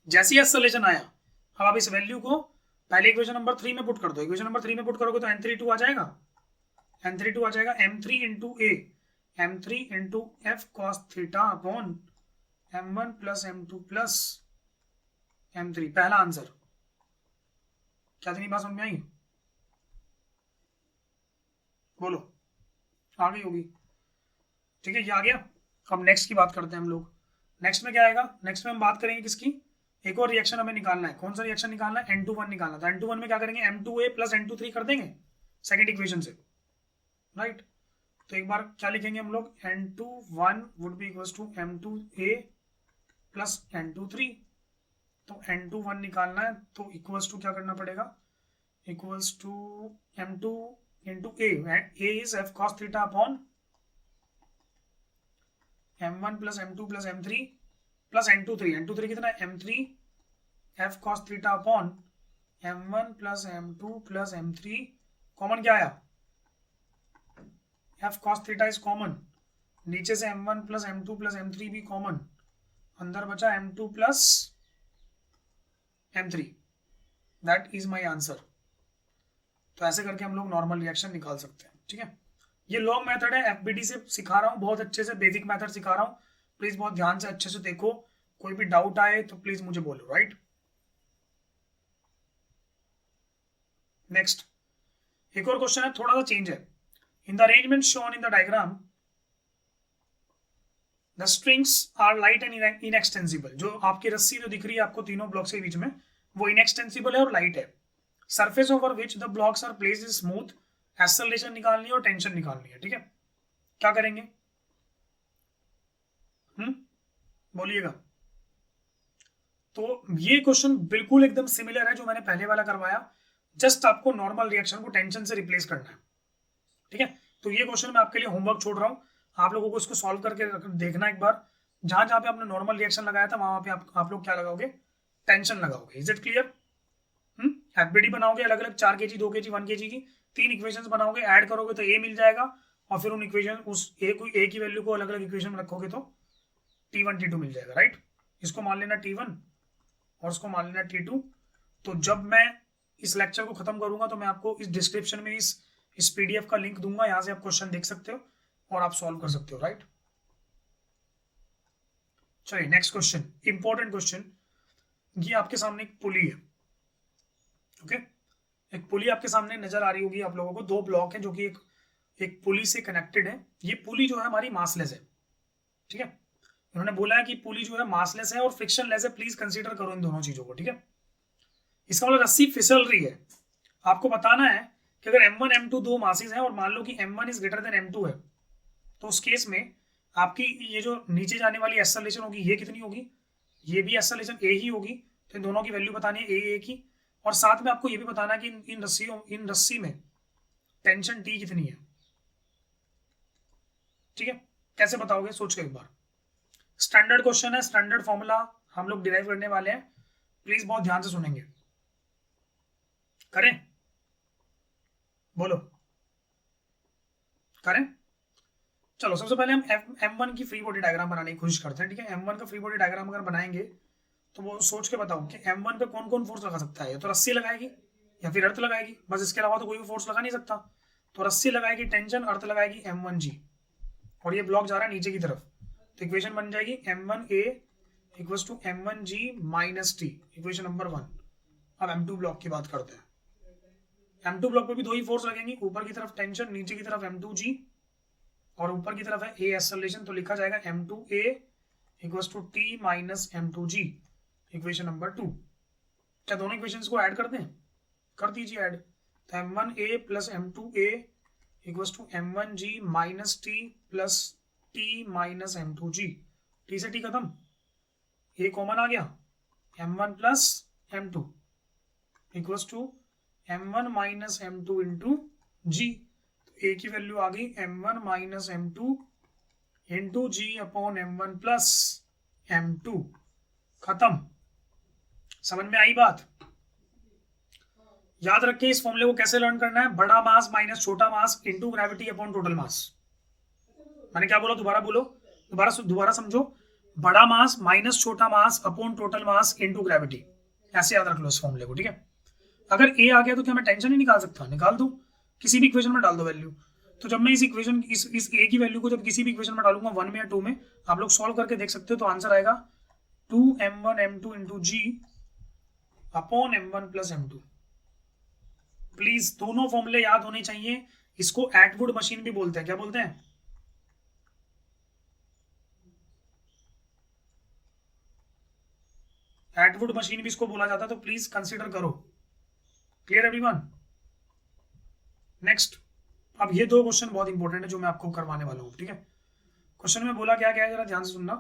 जैसे ही एक्सेलरेशन आया, अब आप इस वैल्यू को पहले इक्वेशन नंबर 3 में पुट कर दो। इक्वेशन नंबर 3 में पुट करोगे तो n32 आ जाएगा, n32 आ जाएगा m3 इंटू ए, m3 into F cos theta upon m1 plus m2 plus m3। पहला आंसर। क्या इतनी बात समझ में आई? बोलो, आ गई होगी। ठीक है, ये आ गया। अब नेक्स्ट की बात करते हैं हम लोग। नेक्स्ट में क्या आएगा? नेक्स्ट में हम बात करेंगे किसकी? एक और रिएक्शन हमें निकालना है। कौन सा रिएक्शन निकालना है? N21 निकालना। तो N21 में क्या करेंगे? M2A प्लस N23 कर देंगे सेकेंड इक्वेशन से, राइट। तो एक बार क्या लिखेंगे हम लोग? N21 would be equals to M2A plus N23। तो N21 निकालना है तो इक्वल्स टू क्या करना पड़ेगा? Equals to M2 into A is F cos theta upon M1 plus M2 plus M3 plus N23। N23 कितना है? M3 F cos theta upon M1 plus M2 plus M3। Common क्या आया? F cos theta is common. नीचे से M1 plus M2 plus M3 भी common. अंदर बचा M2 plus M3। That is my answer. तो ऐसे करके हम लोग नॉर्मल रिएक्शन निकाल सकते हैं। ठीक है, ये लॉन्ग मेथड है, एफबीडी से सिखा रहा हूँ, बहुत अच्छे से बेसिक मेथड सिखा रहा हूँ। प्लीज बहुत ध्यान से अच्छे से देखो, कोई भी डाउट आए तो प्लीज मुझे बोलो, राइट। नेक्स्ट एक और क्वेश्चन है, थोड़ा सा चेंज है। In the arrangement shown in the diagram the strings are light and inextensible. जो आपकी रस्सी जो दिख रही है आपको तीनों ब्लॉक्स के बीच में, वो इनएक्सटेंसिबल है और लाइट है। Surface over which the blocks are placed is smooth. Acceleration निकालनी है और टेंशन निकालनी है। ठीक है, क्या करेंगे? बोलिएगा। तो ये क्वेश्चन बिल्कुल एकदम सिमिलर है जो मैंने पहले वाला करवाया, जस्ट आपको नॉर्मल रिएक्शन को टेंशन से रिप्लेस करना है। ठीक है, तो ये क्वेश्चन मैं आपके लिए होमवर्क छोड़ रहा हूं, आप लोगों को इसको सॉल्व करके देखना एक बार। जहां जहां पे आपने नॉर्मल रिएक्शन लगाया था वहां पे आप लोग क्या लगाओगे? टेंशन लगाओगे। Is it clear? एफबीडी बनाओगे अलग अलग 4 kg 2 kg 1 kg की 3 इक्वेशंस बनाओगे, ऐड करोगे तो ए मिल जाएगा, और फिर उन इक्वेशन उस ए की वैल्यू को अलग अलग इक्वेशन में रखोगे तो T1 T2 मिल जाएगा, राइट। इसको मान लेना T1 और इसको मान लेना T2। तो जब मैं इस लेक्चर को खत्म करूंगा तो मैं आपको इस डिस्क्रिप्शन में इस पीडीएफ का लिंक दूंगा, यहां से आप क्वेश्चन देख सकते हो और आप सॉल्व कर सकते हो, राइट। चलिए नेक्स्ट क्वेश्चन, इंपॉर्टेंट क्वेश्चन। ये आपके सामने एक पुली है, ओके। एक पुली आपके सामने नजर आ रही होगी आप लोगों को। 2 ब्लॉक है जो कि एक पुली से कनेक्टेड है। ये पुली जो है हमारी मासलेस है। ठीक है, उन्होंने बोला है कि पुली जो है मासलेस है और फ्रिक्शनलेस है। प्लीज कंसीडर करो इन दोनों चीजों को। ठीक है, इसका मतलब रस्सी फिसल रही है। आपको बताना है कि अगर M1 M2 2 मासेस हैं और मान लो कि M1 is greater than M2 है, तो उस केस में आपकी ये जो नीचे जाने वाली एक्सेलरेशन होगी ये कितनी होगी? ये भी एक्सेलरेशन ए ही होगी। तो इन दोनों की वैल्यू बतानी है ए की, और साथ में आपको ये भी बताना है कि इन रस्सी में टेंशन टी कितनी है। ठीक है, कैसे बताओगे? सोच के एक बार। स्टैंडर्ड क्वेश्चन है, स्टैंडर्ड फॉर्मूला हम लोग डिराइव करने वाले हैं। प्लीज बहुत ध्यान से सुनेंगे। करें? बोलो, करें? चलो सबसे पहले हम M1 की फ्री बॉडी डायग्राम बनाने की कोशिश करते हैं। ठीक है, M1 का फ्री बॉडी डायग्राम अगर बनाएंगे तो वो सोच के बताओ कि M1 पे कौन कौन फोर्स लगा सकता है। या तो रस्सी लगाएगी या फिर अर्थ लगाएगी, बस इसके अलावा तो कोई भी फोर्स लगा नहीं सकता। तो रस्सी लगाएगी टेंशन, अर्थ लगाएगी M1G, और ये ब्लॉक जा रहा है नीचे की तरफ। तो इक्वेशन बन जाएगी M1A equals to M1G minus T, equation number 1। अब M2 ब्लॉक की बात करते हैं। M2 ब्लॉक पे भी 2 ही फोर्स लगेंगी, ऊपर की तरफ टेंशन, नीचे की तरफ M2G, और ऊपर की तरफ है A एक्सेलरेशन। तो लिखा जाएगा M2A equals to T minus M2G, equation number 2। क्या दोनों इक्वेशंस को ऐड कर दें? कर दीजिए ऐड। तो M1A plus M2A equals to M1G minus T plus T minus M2G। T से T खत्म, A कॉमन आ गया, M1 plus M2 equals to M1 minus M2 into G। तो A की वैल्यू आ गई M1 minus M2 into G upon M1 plus M2। खत्म। समझ में आई बात? याद रखिए इस फॉर्मूले को कैसे लर्न करना है। बड़ा मास माइनस छोटा mass into gravity upon total mass. मैंने क्या बोला? दोबारा बोलो, दोबारा समझो। बड़ा मास माइनस छोटा mass upon total mass into gravity, ऐसे याद रख लो इस फॉर्मूले को, ठीक है। अगर ए आ गया तो क्या मैं टेंशन ही निकाल सकता, निकाल दूं, किसी भी इक्वेशन में डाल दो वैल्यू। तो जब मैं इस इक्वेशन इस ए की वैल्यू को जब किसी भी इक्वेशन में डालूंगा 1 में या 2 में, आप लोग सॉल्व करके देख सकते हो, तो आंसर आएगा 2m1m2 into G upon m1 plus m2। Please दोनों फॉर्मूले याद होने चाहिए। इसको एटवुड मशीन भी बोलते हैं, क्या बोलते हैं? एटवुड मशीन भी इसको बोला जाता है, तो प्लीज कंसीडर करो। Clear everyone? नेक्स्ट, अब ये दो क्वेश्चन बहुत इंपॉर्टेंट है जो मैं आपको करवाने वाला हूं, ठीक है। क्वेश्चन में बोला क्या गया है, जरा ध्यान से सुनना।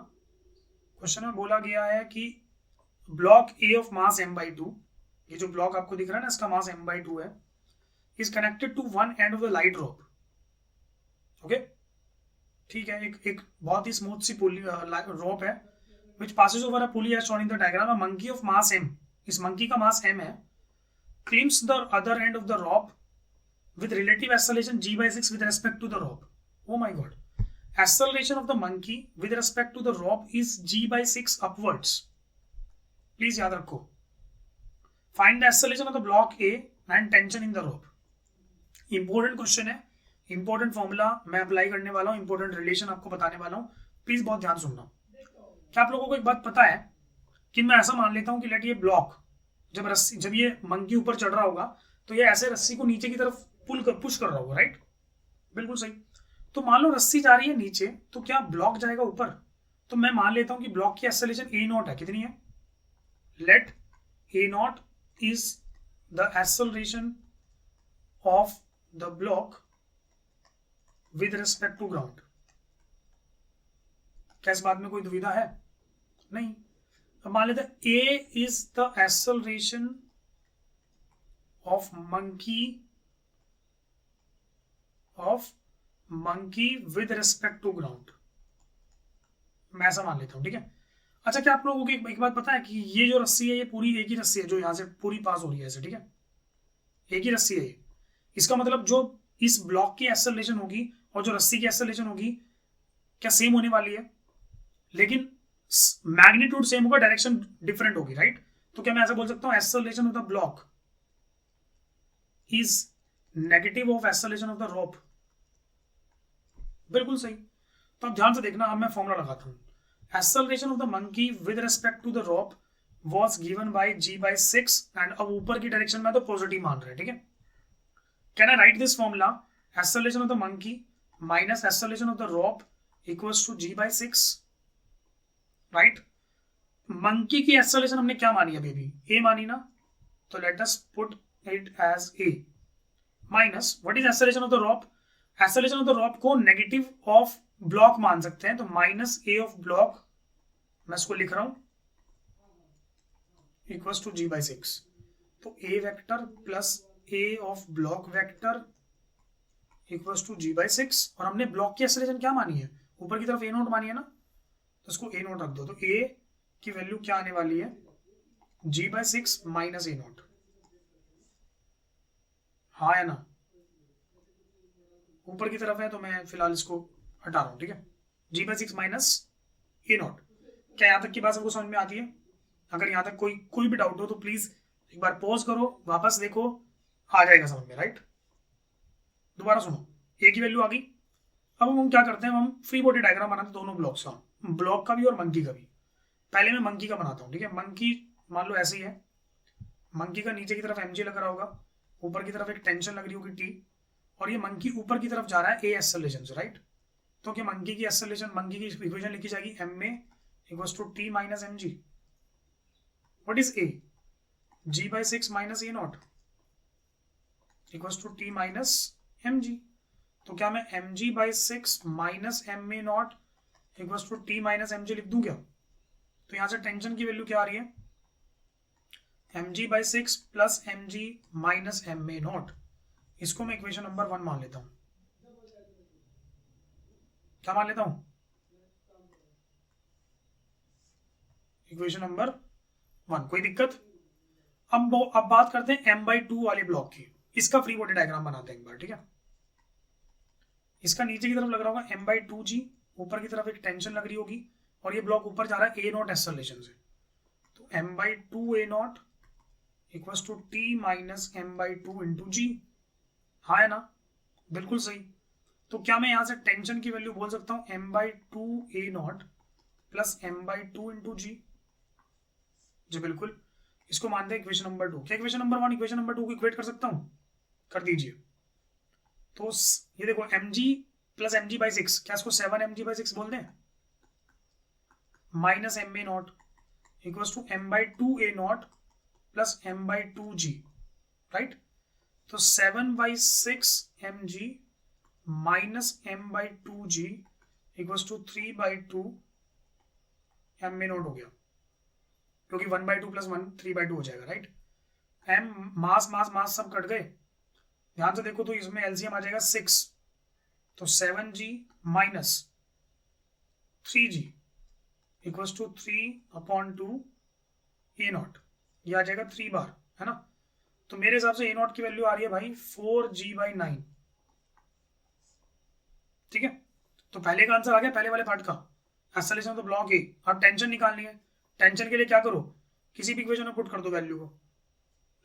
क्वेश्चन में बोला गया है कि block A of mass m/2, ये जो ब्लॉक आपको दिख रहा है ना, इसका मास m/2 है, is connected to one end of the light rope. Okay, ठीक है। एक बहुत ही स्मूथ सी रोप है which passes over a pulley as shown in the diagram. A monkey of mass m, इस monkey का mass m है, clamps the other end of the rope with relative acceleration g/6 with respect to the rope. Oh my god, acceleration of the monkey with respect to the rope is g/6 upwards. Please याद रखो। Find the acceleration of the block A and tension in the rope. Important question है, important formula मैं apply करने वाला हूँ, important relation आपको बताने वाला हूँ, प्लीज बहुत ध्यान सुनना। क्या आप लोगों को एक बात पता है कि मैं ऐसा मान लेता हूं कि लेट ये ब्लॉक जब ये मंकी ऊपर चढ़ रहा होगा तो ये ऐसे रस्सी को नीचे की तरफ पुश कर रहा होगा, राइट? बिल्कुल सही। तो मान लो रस्सी जा रही है नीचे, तो क्या ब्लॉक जाएगा ऊपर? तो मैं मान लेता हूं कि ब्लॉक की एक्सेलरेशन a0 है। कितनी है? Let a0 is the acceleration of the block with respect to ground. क्या इस बात में कोई दुविधा है? नहीं। अब मान लेते हैं a is the acceleration of monkey with respect to ground, मैं ऐसा मान लेता हूं, ठीक है। अच्छा, क्या आप लोगों को एक बात पता है कि ये जो रस्सी है ये पूरी एक ही रस्सी है जो यहां से पूरी पास हो रही है ऐसे, ठीक है, एक ही रस्सी है ये। इसका मतलब जो इस ब्लॉक की एक्सेलरेशन होगी और जो रस्सी की एक्सेलरेशन होगी क्या सेम होने वाली है? लेकिन मैग्नीट्यूड सेम होगा, डायरेक्शन डिफरेंट होगी, राइट? तो क्या मैं ऐसा बोल सकता हूं acceleration of the block is negative of acceleration of the रोप? बिल्कुल सही। तो अब ध्यान से देखना, अब मैं फॉर्मूला लगाता हूं। Acceleration of the monkey with respect to the rope was given by g/6 and अब ऊपर की डायरेक्शन में तो पॉजिटिव मान रहे हैं, ठीक है। Can I write this formula? Acceleration of the monkey minus acceleration of the rope equals to g/6, right? Monkey की एक्सेलरेशन हमने क्या मानी है बेबी? ए मानी ना, तो let us put it as A minus what is acceleration of the rope? Acceleration of the rope को नेगेटिव ऑफ ब्लॉक मान सकते हैं, तो माइनस ए ऑफ ब्लॉक, मैं इसको लिख रहा हूं, इक्वल्स टू g/6। तो a vector plus a of block vector equals to g/6, और हमने ब्लॉक की एक्सेलरेशन क्या मानी है? ऊपर की तरफ a0 मानी है ना, तो इसको a0 रख दो। तो a की वैल्यू क्या आने वाली है? g/6 माइनस a0, हाँ है ना? ऊपर की तरफ है तो मैं फिलहाल इसको हटा रहा हूं, ठीक है। g/6 minus a0। क्या यहां तक की बात सबको समझ में आती है? अगर यहां तक कोई भी डाउट हो तो प्लीज एक बार पॉज करो, वापस देखो, आ जाएगा समझ में, राइट? दोबारा सुनो, a की वैल्यू आ गई। अब हम क्या करते हैं, हम फ्री बॉडी डायग्राम बनाते हैं दोनों ब्लॉक्स का, ब्लॉक का भी और मंकी का भी। पहले मैं मंकी का बनाता हूँ, ठीक है। मंकी मान लो ऐसी है, मंकी का नीचे की तरफ mg लग रहा होगा, ऊपर की तरफ एक टेंशन लग रही होगी t, और ये मंकी ऊपर की तरफ जा रहा है a एक्सेलरेशन से, राइट? तो क्या मंकी की एक्सेलरेशन, मंकी की इक्वेशन लिखी जाएगी ma equals to t minus mg। What is a? g/6 minus a0 equals to t minus mg। तो क्या मैं mg/6 minus ma0 equals to t minus mg लिख दूं क्या? तो यहां से टेंशन की वैल्यू क्या आ रही है? mg/6 plus mg minus ma0। इसको मैं इक्वेशन नंबर 1 मान लेता हूं। क्या मान लेता हूं? Equation number 1। कोई दिक्कत? अब बात करते हैं m/2 वाले ब्लॉक की। इसका फ्री बॉडी डायग्राम बनाते हैं एक बार, ठीक है। इसका नीचे की तरफ लग रहा होगा m/2g, ऊपर की तरफ एक टेंशन लग रही होगी, और ये ब्लॉक ऊपर जा रहा है ए नॉट एक्सेलरेशन से, तो m/2 a not equals to t minus m/2 into g. हाँ है ना, बिल्कुल सही। तो क्या मैं यहां से टेंशन की वैल्यू बोल सकता हूं m/2 a not plus m/2 into g? जी बिल्कुल। इसको मानते हैं इक्वेशन नंबर 2। क्या इक्वेशन नंबर 1 इक्वेशन नंबर 2 को इक्वेट कर सकता हूं? कर दीजिए। तो ये देखो mg प्लस mg/6, क्या इसको 7mg/6 बोल दें? Minus m a not equals to m/2 a not plus m/2 g, right. तो 7/6 mg minus m/2 g equals to 3/2 m a not हो गया, क्योंकि 1/2 प्लस 1 3/2 हो जाएगा, राइट। m मास मास मास सब कट गए, ध्यान से देखो तो इसमें एलसीएम आ जाएगा 6, तो 7g minus 3g equals to 3/2 a not, ये आ जाएगा 3 बार, है ना। तो मेरे हिसाब से a नॉट की वैल्यू आ रही है भाई 4g/9, ठीक है। तो पहले का आंसर आ गया, पहले वाले पार्ट का एक्सेलरेशन तो ब्लॉक ए। अब टेंशन निकालनी है। टेंशन के लिए क्या करो, किसी भी इक्वेशन में पुट कर दो वैल्यू को।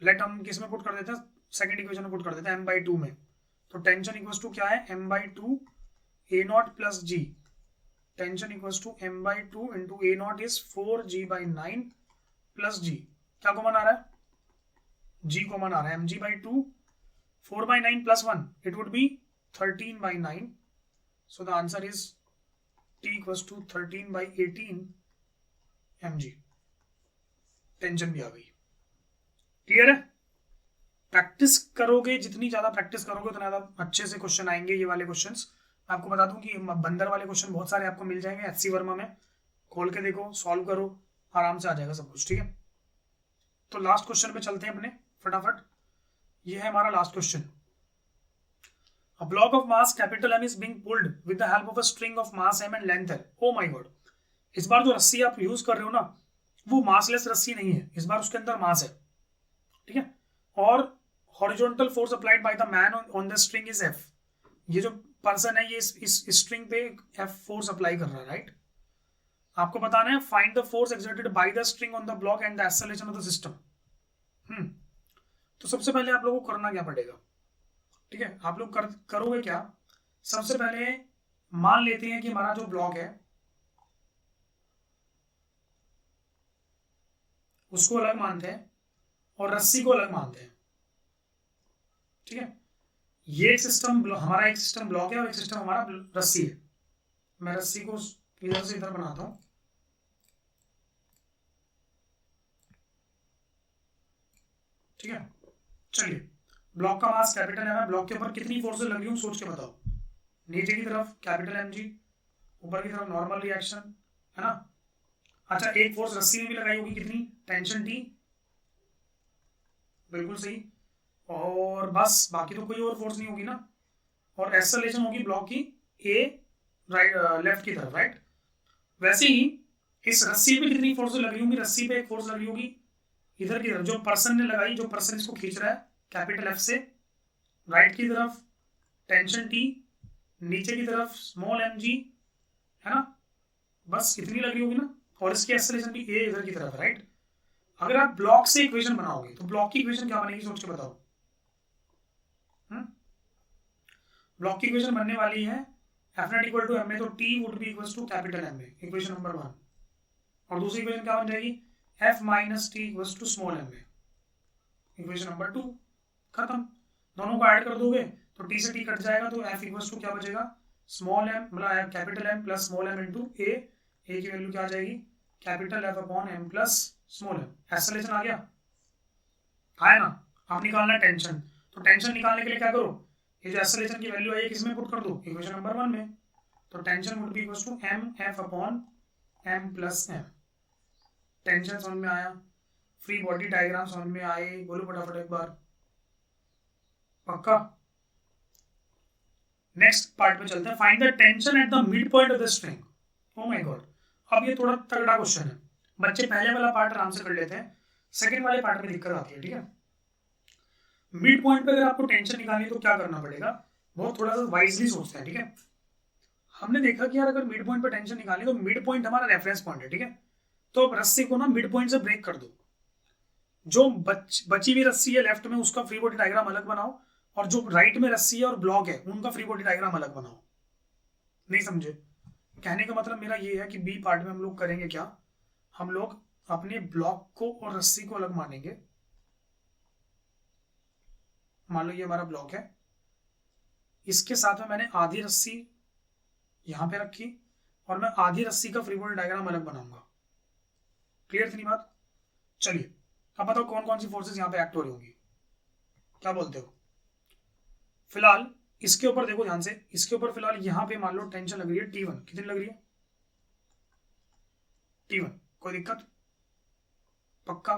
लेट हम किस में पुट कर देते हैं, सेकंड इक्वेशन में पुट कर देते हैं m/2 में। तो टेंशन इक्वल्स टू क्या है, m/2 a not plus g। Tension equals to m/2 into a not is 4g/9 plus g। क्या कॉमन आ रहा है, g कॉमन आ रहा है। mg/2 4/9 plus 1 it would be 13/9, so the answer is t equals to 13/18 mg। Tension भी आ गई, clear है। प्रैक्टिस करोगे, जितनी ज्यादा प्रैक्टिस करोगे उतना ज्यादा अच्छे से क्वेश्चन आएंगे। ये वाले क्वेश्चंस आपको बता दूं कि बंदर वाले क्वेश्चन बहुत सारे आपको मिल जाएंगे एचसी वर्मा में, खोल के देखो, सॉल्व करो, आराम से आ जाएगा सब कुछ, ठीक है। तो लास्ट क्वेश्चन पे चलते हैं अपने फटाफट। ये है हमारा last question. A block of mass capital M is being pulled with the help of a string of mass M and length L. Oh my god! इस बार जो रस्सी आप यूज कर रहे हो ना, वो मासलेस रस्सी नहीं है, इस बार उसके अंदर मास है, ठीक है। और horizontal force applied by the man on the string is F। ये जो पर्सन है ये इस स्ट्रिंग पे F फोर्स अप्लाई कर रहा है, राइट। आपको बताना है find the force exerted by the string on the block and the acceleration of the system. तो सबसे पहले आप लोगों को करना क्या पड़ेगा, ठीक है। आप लोग करोगे क्या, सबसे पहले मान लेते हैं कि हमारा जो ब्लॉक है उसको अलग मानते हैं और रस्सी को अलग मानते हैं, ठीक है। ये एक सिस्टम, हमारा एक सिस्टम ब्लॉक है और एक सिस्टम हमारा रस्सी है। मैं रस्सी को इधर से इधर बनाता हूं, ठीक है। चलिए, ब्लॉक का मास कैपिटल है, ब्लॉक के ऊपर कितनी फोर्सेस लग रही हूँ सोच के बताओ। नीचे की तरफ कैपिटल mg, ऊपर की तरफ नॉर्मल रिएक्शन, है ना। अच्छा, एक फोर्स रस्सी में भी लगाई होगी, कितनी, टेंशन T, बिल्कुल सही। और बस बाकी तो कोई और फोर्स नहीं होगी ना। और एक्सेलरेशन होगी ब्लॉक की ए राइट लेफ्ट की तरफ, राइट। वैसे ही इस रस्सी पे कितनी फोर्स लगी होगी, रस्सी पे एक फोर्स लगी होगी इधर की तरफ, जो पर्सन ने लगाई, जो पर्सन इसको खींच रहा है कैपिटल F से, राइट की तरफ टेंशन T, नीचे की तरफ स्मॉल mg, है ना। बस इतनी लगी होगी ना। और इसकी एक्सेलरेशन भी ए इधर की तरफ, राइट। अगर आप ब्लॉक से इक्वेशन बनाओगे तो ब्लॉक की इक्वेशन क्या बनेगी सोच के बताओ। ब्लॉक की इक्वेशन बनने वाली है F not equal to M A, तो T would be equal to capital M A, equation number 1। और दूसरी इक्वेशन क्या बन जाएगी, F minus T equals to small M A, equation number 2। खत्म। दोनों को ऐड कर दोगे तो टी से टी कट जाएगा, तो F इक्वल्स टू क्या बचेगा, स्मॉल एम मतलब capital M plus small M into a. A की वैल्यू क्या आ जाएगी, capital F upon M plus small M. Acceleration आ गया, है ना। आप निकालना है टेंशन, तो टेंशन निकालने के लिए क्या करो, ये जो एक्सेलरेशन की वैल्यू है किसमें पुट कर दो, इक्वेशन नंबर 1 में। तो tension would be equals to M F upon M plus M. Tension समझ में आया, फ्री बॉडी डायग्राम समझ में आए, बोलो फटाफट एक बार, पक्का। नेक्स्ट पार्ट पे चलते हैं, find the tension at the mid point of the string. Oh my God, अब ये थोड़ा तगड़ा क्वेश्चन है। बच्चे पहले वाला पार्ट आराम से कर लेते हैं, सेकंड वाले पार्ट में दिक्कत आती है, ठीक है। मिड पॉइंट पे अगर आपको टेंशन निकालनी है तो क्या करना पड़ेगा, बहुत थोड़ा सा वाइजली सोचते हैं, ठीक है। हमने देखा कि यार अगर मिड पॉइंट पे टेंशन निकालें तो मिड पॉइंट हमारा रेफरेंस पॉइंट है, ठीक है। तो अब रस्सी को ना मिड पॉइंट से ब्रेक कर दो, जो बची हुई रस्सी है लेफ्ट में उसका फ्री बॉडी डायग्राम अलग बनाओ, और जो राइट में रस्सी है और ब्लॉक है उनका फ्री बॉडी डायग्राम अलग बनाओ। नहीं समझे? कहने का मतलब मेरा ये है कि बी पार्ट में हम लोग करेंगे क्या, हम लोग अपने ब्लॉक को और रस्सी को अलग मानेंगे। मान लो ये हमारा ब्लॉक है, इसके साथ में मैंने आधी रस्सी यहां पे रखी और मैं आधी रस्सी का फ्री बॉडी डायग्राम अलग बनाऊंगा। क्लियर थी बात? चलिए अब बताओ कौन कौन सी फोर्सेस यहां पे एक्ट हो रही होंगी, क्या बोलते हो? फिलहाल इसके ऊपर देखो ध्यान से, इसके ऊपर फिलहाल यहां पे मान लो टेंशन लग रही है T1। कितनी लग रही है? T1। कोई दिक्कत? पक्का?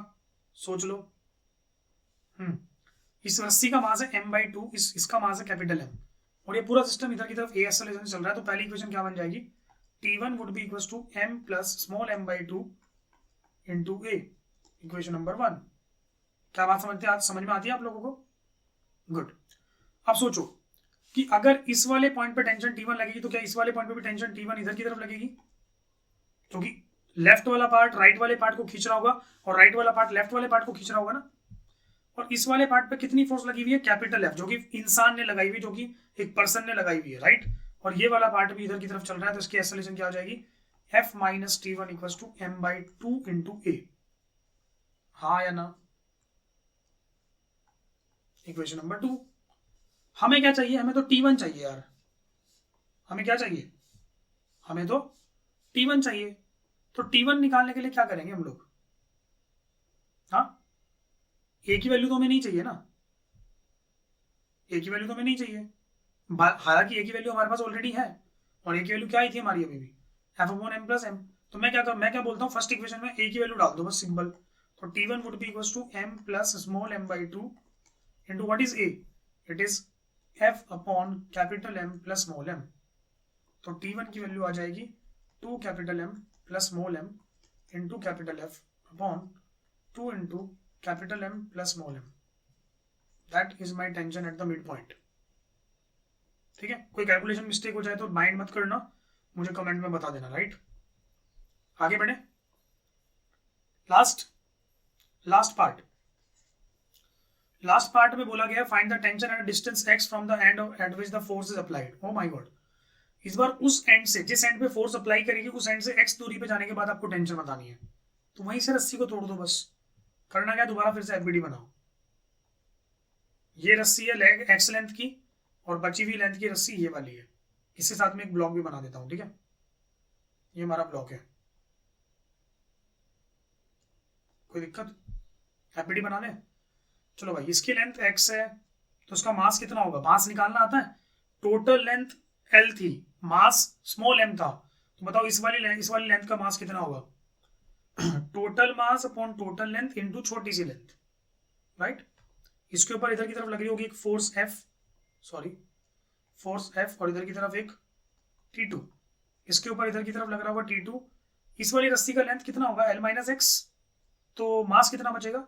सोच लो। इस रस्सी का मास है m/2, इसका मास है कैपिटल M, और ये पूरा सिस्टम इधर की तरफ ए एक्सेलरेशन से चल रहा है। तो पहली इक्वेशन क्या बन जाएगी? T1 would be equals to m plus small m/2 into A. Equation number 1। क्या बात समझ में आती है आप लोगों को? गुड। अब सोचो कि अगर इस वाले पॉइंट पे टेंशन T1 लगेगी तो क्या इस वाले पॉइंट पे भी टेंशन T1 इधर की तरफ लगेगी? क्योंकि लेफ्ट वाला पार्ट राइट वाले पार्ट को खींच रहा होगा और राइट वाला पार्ट लेफ्ट वाले पार्ट को खींच रहा होगा ना। और इस वाले पार्ट पे कितनी फोर्स लगी हुई है? कैपिटल F, जो कि इंसान ने लगाई हुई, जो कि एक पर्सन ने लगाई हुई है, राइट। और ये वाला पार्ट भी इधर की तरफ चल रहा है, तो इसकी एक्सेलरेशन क्या हो जाएगी? F minus T1 equals to m/2 into a. हाँ या ना? Equation number 2। हमें क्या चाहिए? हमें तो T1 चाहिए यार। हमें क्या चाहिए? हमें तो T1 चाहिए। तो T1 निकालने के लिए क्या करेंगे हम लोग? हाँ, ए की वैल्यू तो हमें नहीं चाहिए ना, ए की वैल्यू तो हमें नहीं चाहिए। हालांकि ए की वैल्यू हमारे पास ऑलरेडी है, और ए की वैल्यू क्या आई थी हमारी अभी भी? F/m+m। तो मैं क्या बोलता हूँ, फर्स्ट इक्वेशन में ए की वैल्यू डाल दो बस, सिंपल। तो T1 would be equals to m plus small m/2 into what is A? It is F/M plus small m। तो T1 की वैल्यू आ जाएगी 2 capital M plus small m into capital F upon 2 into capital M plus small m। That is my tension at the mid point. ठीक है, कोई calculation mistake हो जाए तो माइंड मत करना, मुझे कमेंट में बता देना, राइट। आगे बढ़े। लास्ट पार्ट में बोला गया find the tension at distance x from the end eight which the force is applied. Oh my God, इस बार उस एंड से, जिस एंड पे फोर्स अप्लाई करेगी उस एंड से x दूरी पे जाने के बाद आपको टेंशन बतानी है। तो वहीं से रस्सी को तोड़ दो बस। करना क्या, दोबारा फिर से एफबीडी बनाओ। ये रस्सी है लेग एक्स लेंथ की, और बची हुई लेंथ की रस्सी ये वाली है। इसके साथ में एक ब्लॉक भी बना देता हूं, ठीक है। ये हमारा ब्लॉक है, कोई दिक्कत? एफबीडी बना ले। चलो भाई, इसकी लेंथ x है तो उसका मास कितना होगा? मास निकालना आता है। टोटल लेंथ L थी, मास स्मॉल m था, तो बताओ इस वाली लेंथ का मास कितना होगा? Total mass upon total length into छोटी सी लेंथ, राइट। इसके ऊपर इधर की तरफ लग रही होगी एक फोर्स F, और इधर की तरफ एक T2। इसके ऊपर इधर की तरफ लग रहा होगा T2। इस वाली रस्सी का लेंथ कितना होगा? L minus x. तो मास कितना बचेगा?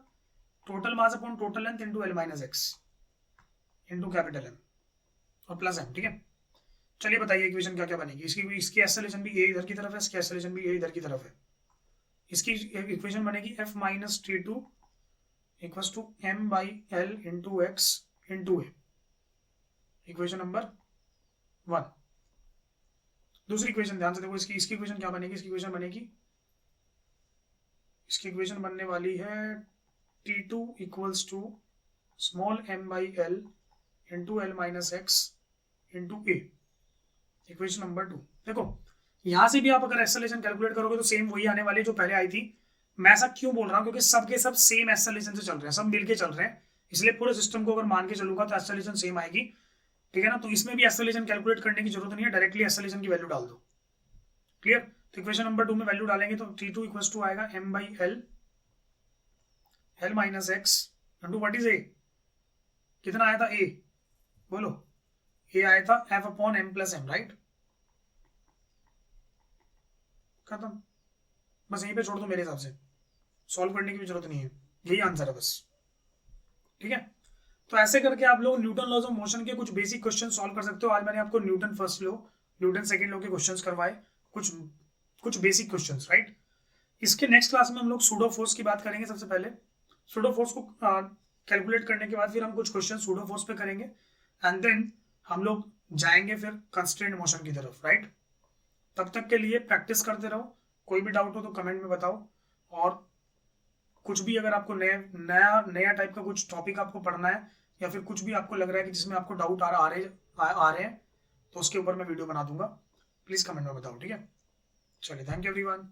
Total mass upon total length into L minus X into capital M और प्लस M, ठीक है। चलिए बताइए इक्वेशन क्या क्या बनेगी। इसकी एक्सेलरेशन भी ए इधर की तरफ है, इसकी एक्सेलरेशन भी ए इधर की तरफ है। इसकी इक्वेशन बनेगी F minus T2 equals to m/L into X into A. Equation number 1। दूसरी इक्वेशन ध्यान से देखो, इसकी इक्वेशन क्या बनेगी? इसकी इक्वेशन बनने वाली है T2 equals to small m/L into L minus X into A. Equation number 2। देखो यहां से भी आप अगर एक्सेलरेशन कैलकुलेट करोगे तो सेम वही आने वाली जो पहले आई थी। मैं ऐसा क्यों बोल रहा हूं? क्योंकि सबके सब सेम एक्सेलरेशन से चल रहे हैं, सब मिलके चल रहे हैं, इसलिए पूरे सिस्टम को अगर मान के चलूंगा तो एक्सेलरेशन सेम आएगी, ठीक है ना। तो इसमें भी एक्सेलरेशन कैलकुलेट करने की जरूरत नहीं है, डायरेक्टली एक्सेलरेशन की वैल्यू डाल दो। क्लियर? तो इक्वेशन नंबर 2 में वैल्यू डालेंगे तो T2 इक्वल्स टू आएगा m/L L minus X into what is ए? कितना आया था ए? बोलो। ए आया था F/m+m, राइट। खत्म, बस यहीं पे छोड़ दो, मेरे हिसाब से सॉल्व करने की भी जरूरत नहीं है, यही आंसर है बस, ठीक है। तो ऐसे करके आप लोग न्यूटन लॉज ऑफ मोशन के कुछ बेसिक क्वेश्चन सॉल्व कर सकते हो। आज मैंने आपको Newton first law, Newton second law के क्वेश्चंस करवाए, कुछ बेसिक क्वेश्चंस, राइट। इसके नेक्स्ट क्लास में हम लोग सूडो फोर्स की बात करेंगे। सबसे पहले सूडो फोर्स को कैलकुलेट करने के बाद फिर हम कुछ क्वेश्चन सूडो फोर्स पे करेंगे, एंड देन हम लोग जाएंगे फिर कंस्ट्रेंट मोशन की तरफ, राइट। तब तक के लिए प्रैक्टिस करते रहो। कोई भी डाउट हो तो कमेंट में बताओ, और कुछ भी अगर आपको नया टाइप का कुछ टॉपिक आपको पढ़ना है, या फिर कुछ भी आपको लग रहा है कि जिसमें आपको डाउट आ रहे हैं, तो उसके ऊपर मैं वीडियो बना दूंगा। प्लीज कमेंट में बताओ, ठीक है। चलिए, थैंक यू एवरीवन।